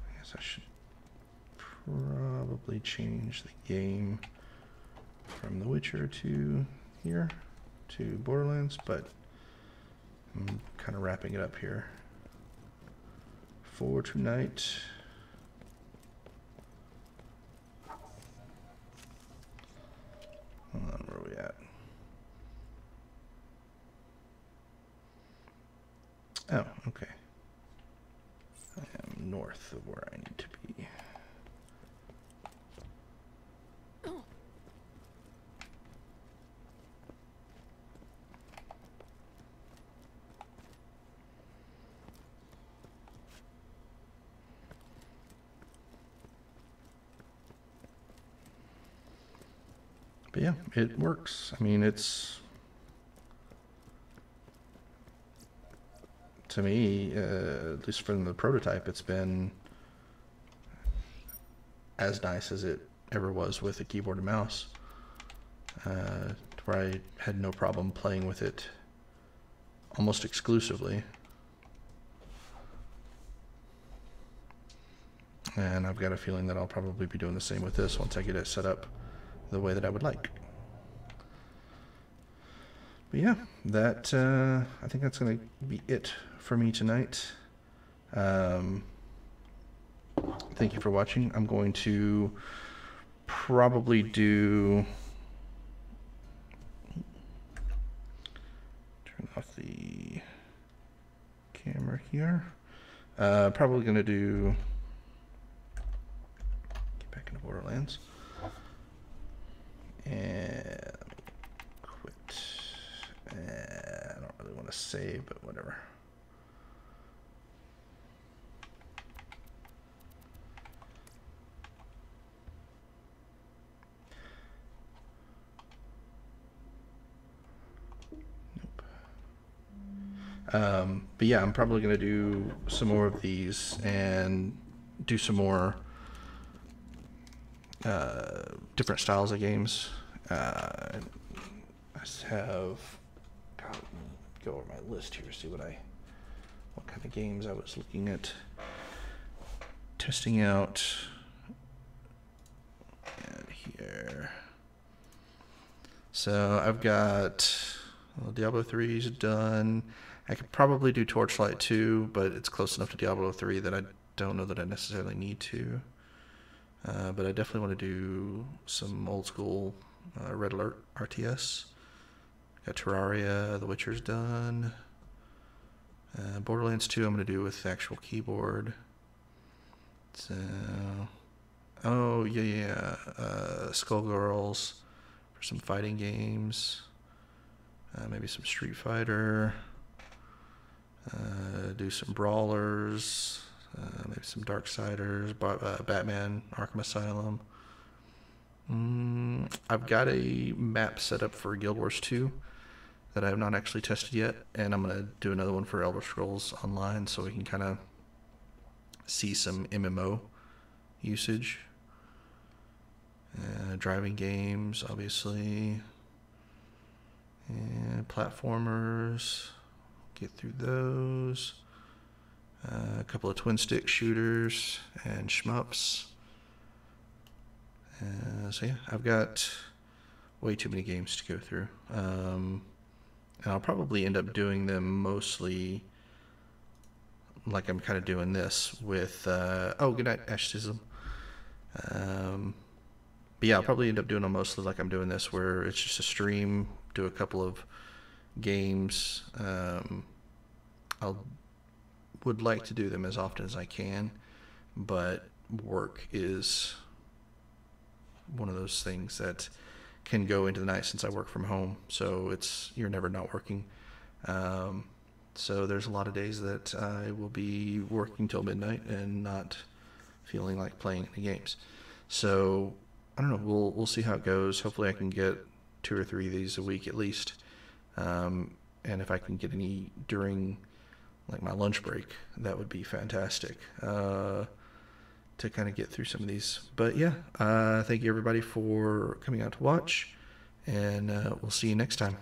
I guess I should probably change the game from The Witcher to here to Borderlands, but I'm kind of wrapping it up here for tonight. Hold on, where are we at? Oh, okay. I am north of where I need to be. But yeah, it works. I mean, it's, to me, at least from the prototype, it's been as nice as it ever was with a keyboard and mouse, where I had no problem playing with it almost exclusively. And I've got a feeling that I'll probably be doing the same with this once I get it set up the way that I would like. But yeah, that I think that's going to be it for me tonight. Thank you for watching. I'm going to probably do... Turn off the camera here. Probably going to do... Get back into Borderlands. And quit. I don't really want to save, but whatever. Nope. But yeah, I'm probably going to do some more of these and do some more different styles of games. I have go over my list here, see what kind of games I was looking at testing out here. So I've got Diablo 3 is done. I could probably do Torchlight 2, but it's close enough to Diablo 3 that I don't know that I necessarily need to. But I definitely want to do some old school Red Alert RTS. Got Terraria, The Witcher's done. Borderlands 2 I'm going to do with the actual keyboard. So, oh yeah, Skullgirls for some fighting games. Maybe some Street Fighter. Do some brawlers. Maybe some Darksiders. Batman Arkham Asylum. I've got a map set up for Guild Wars 2 that I have not actually tested yet, and I'm going to do another one for Elder Scrolls Online so we can kind of see some MMO usage. Driving games, obviously. And platformers, get through those. A couple of twin stick shooters and shmups. So yeah, I've got way too many games to go through. And I'll probably end up doing them mostly like I'm kind of doing this with, oh, good night, Ashism. But yeah, I'll probably end up doing them mostly like I'm doing this, where it's just a stream, do a couple of games. I would like to do them as often as I can, but work is one of those things that can go into the night since I work from home. So you're never not working. So there's a lot of days that I will be working till midnight and not feeling like playing any games. So I don't know. We'll see how it goes. Hopefully I can get 2 or 3 of these a week at least. And if I can get any during like my lunch break, that would be fantastic to kind of get through some of these. But yeah, thank you everybody for coming out to watch, and we'll see you next time.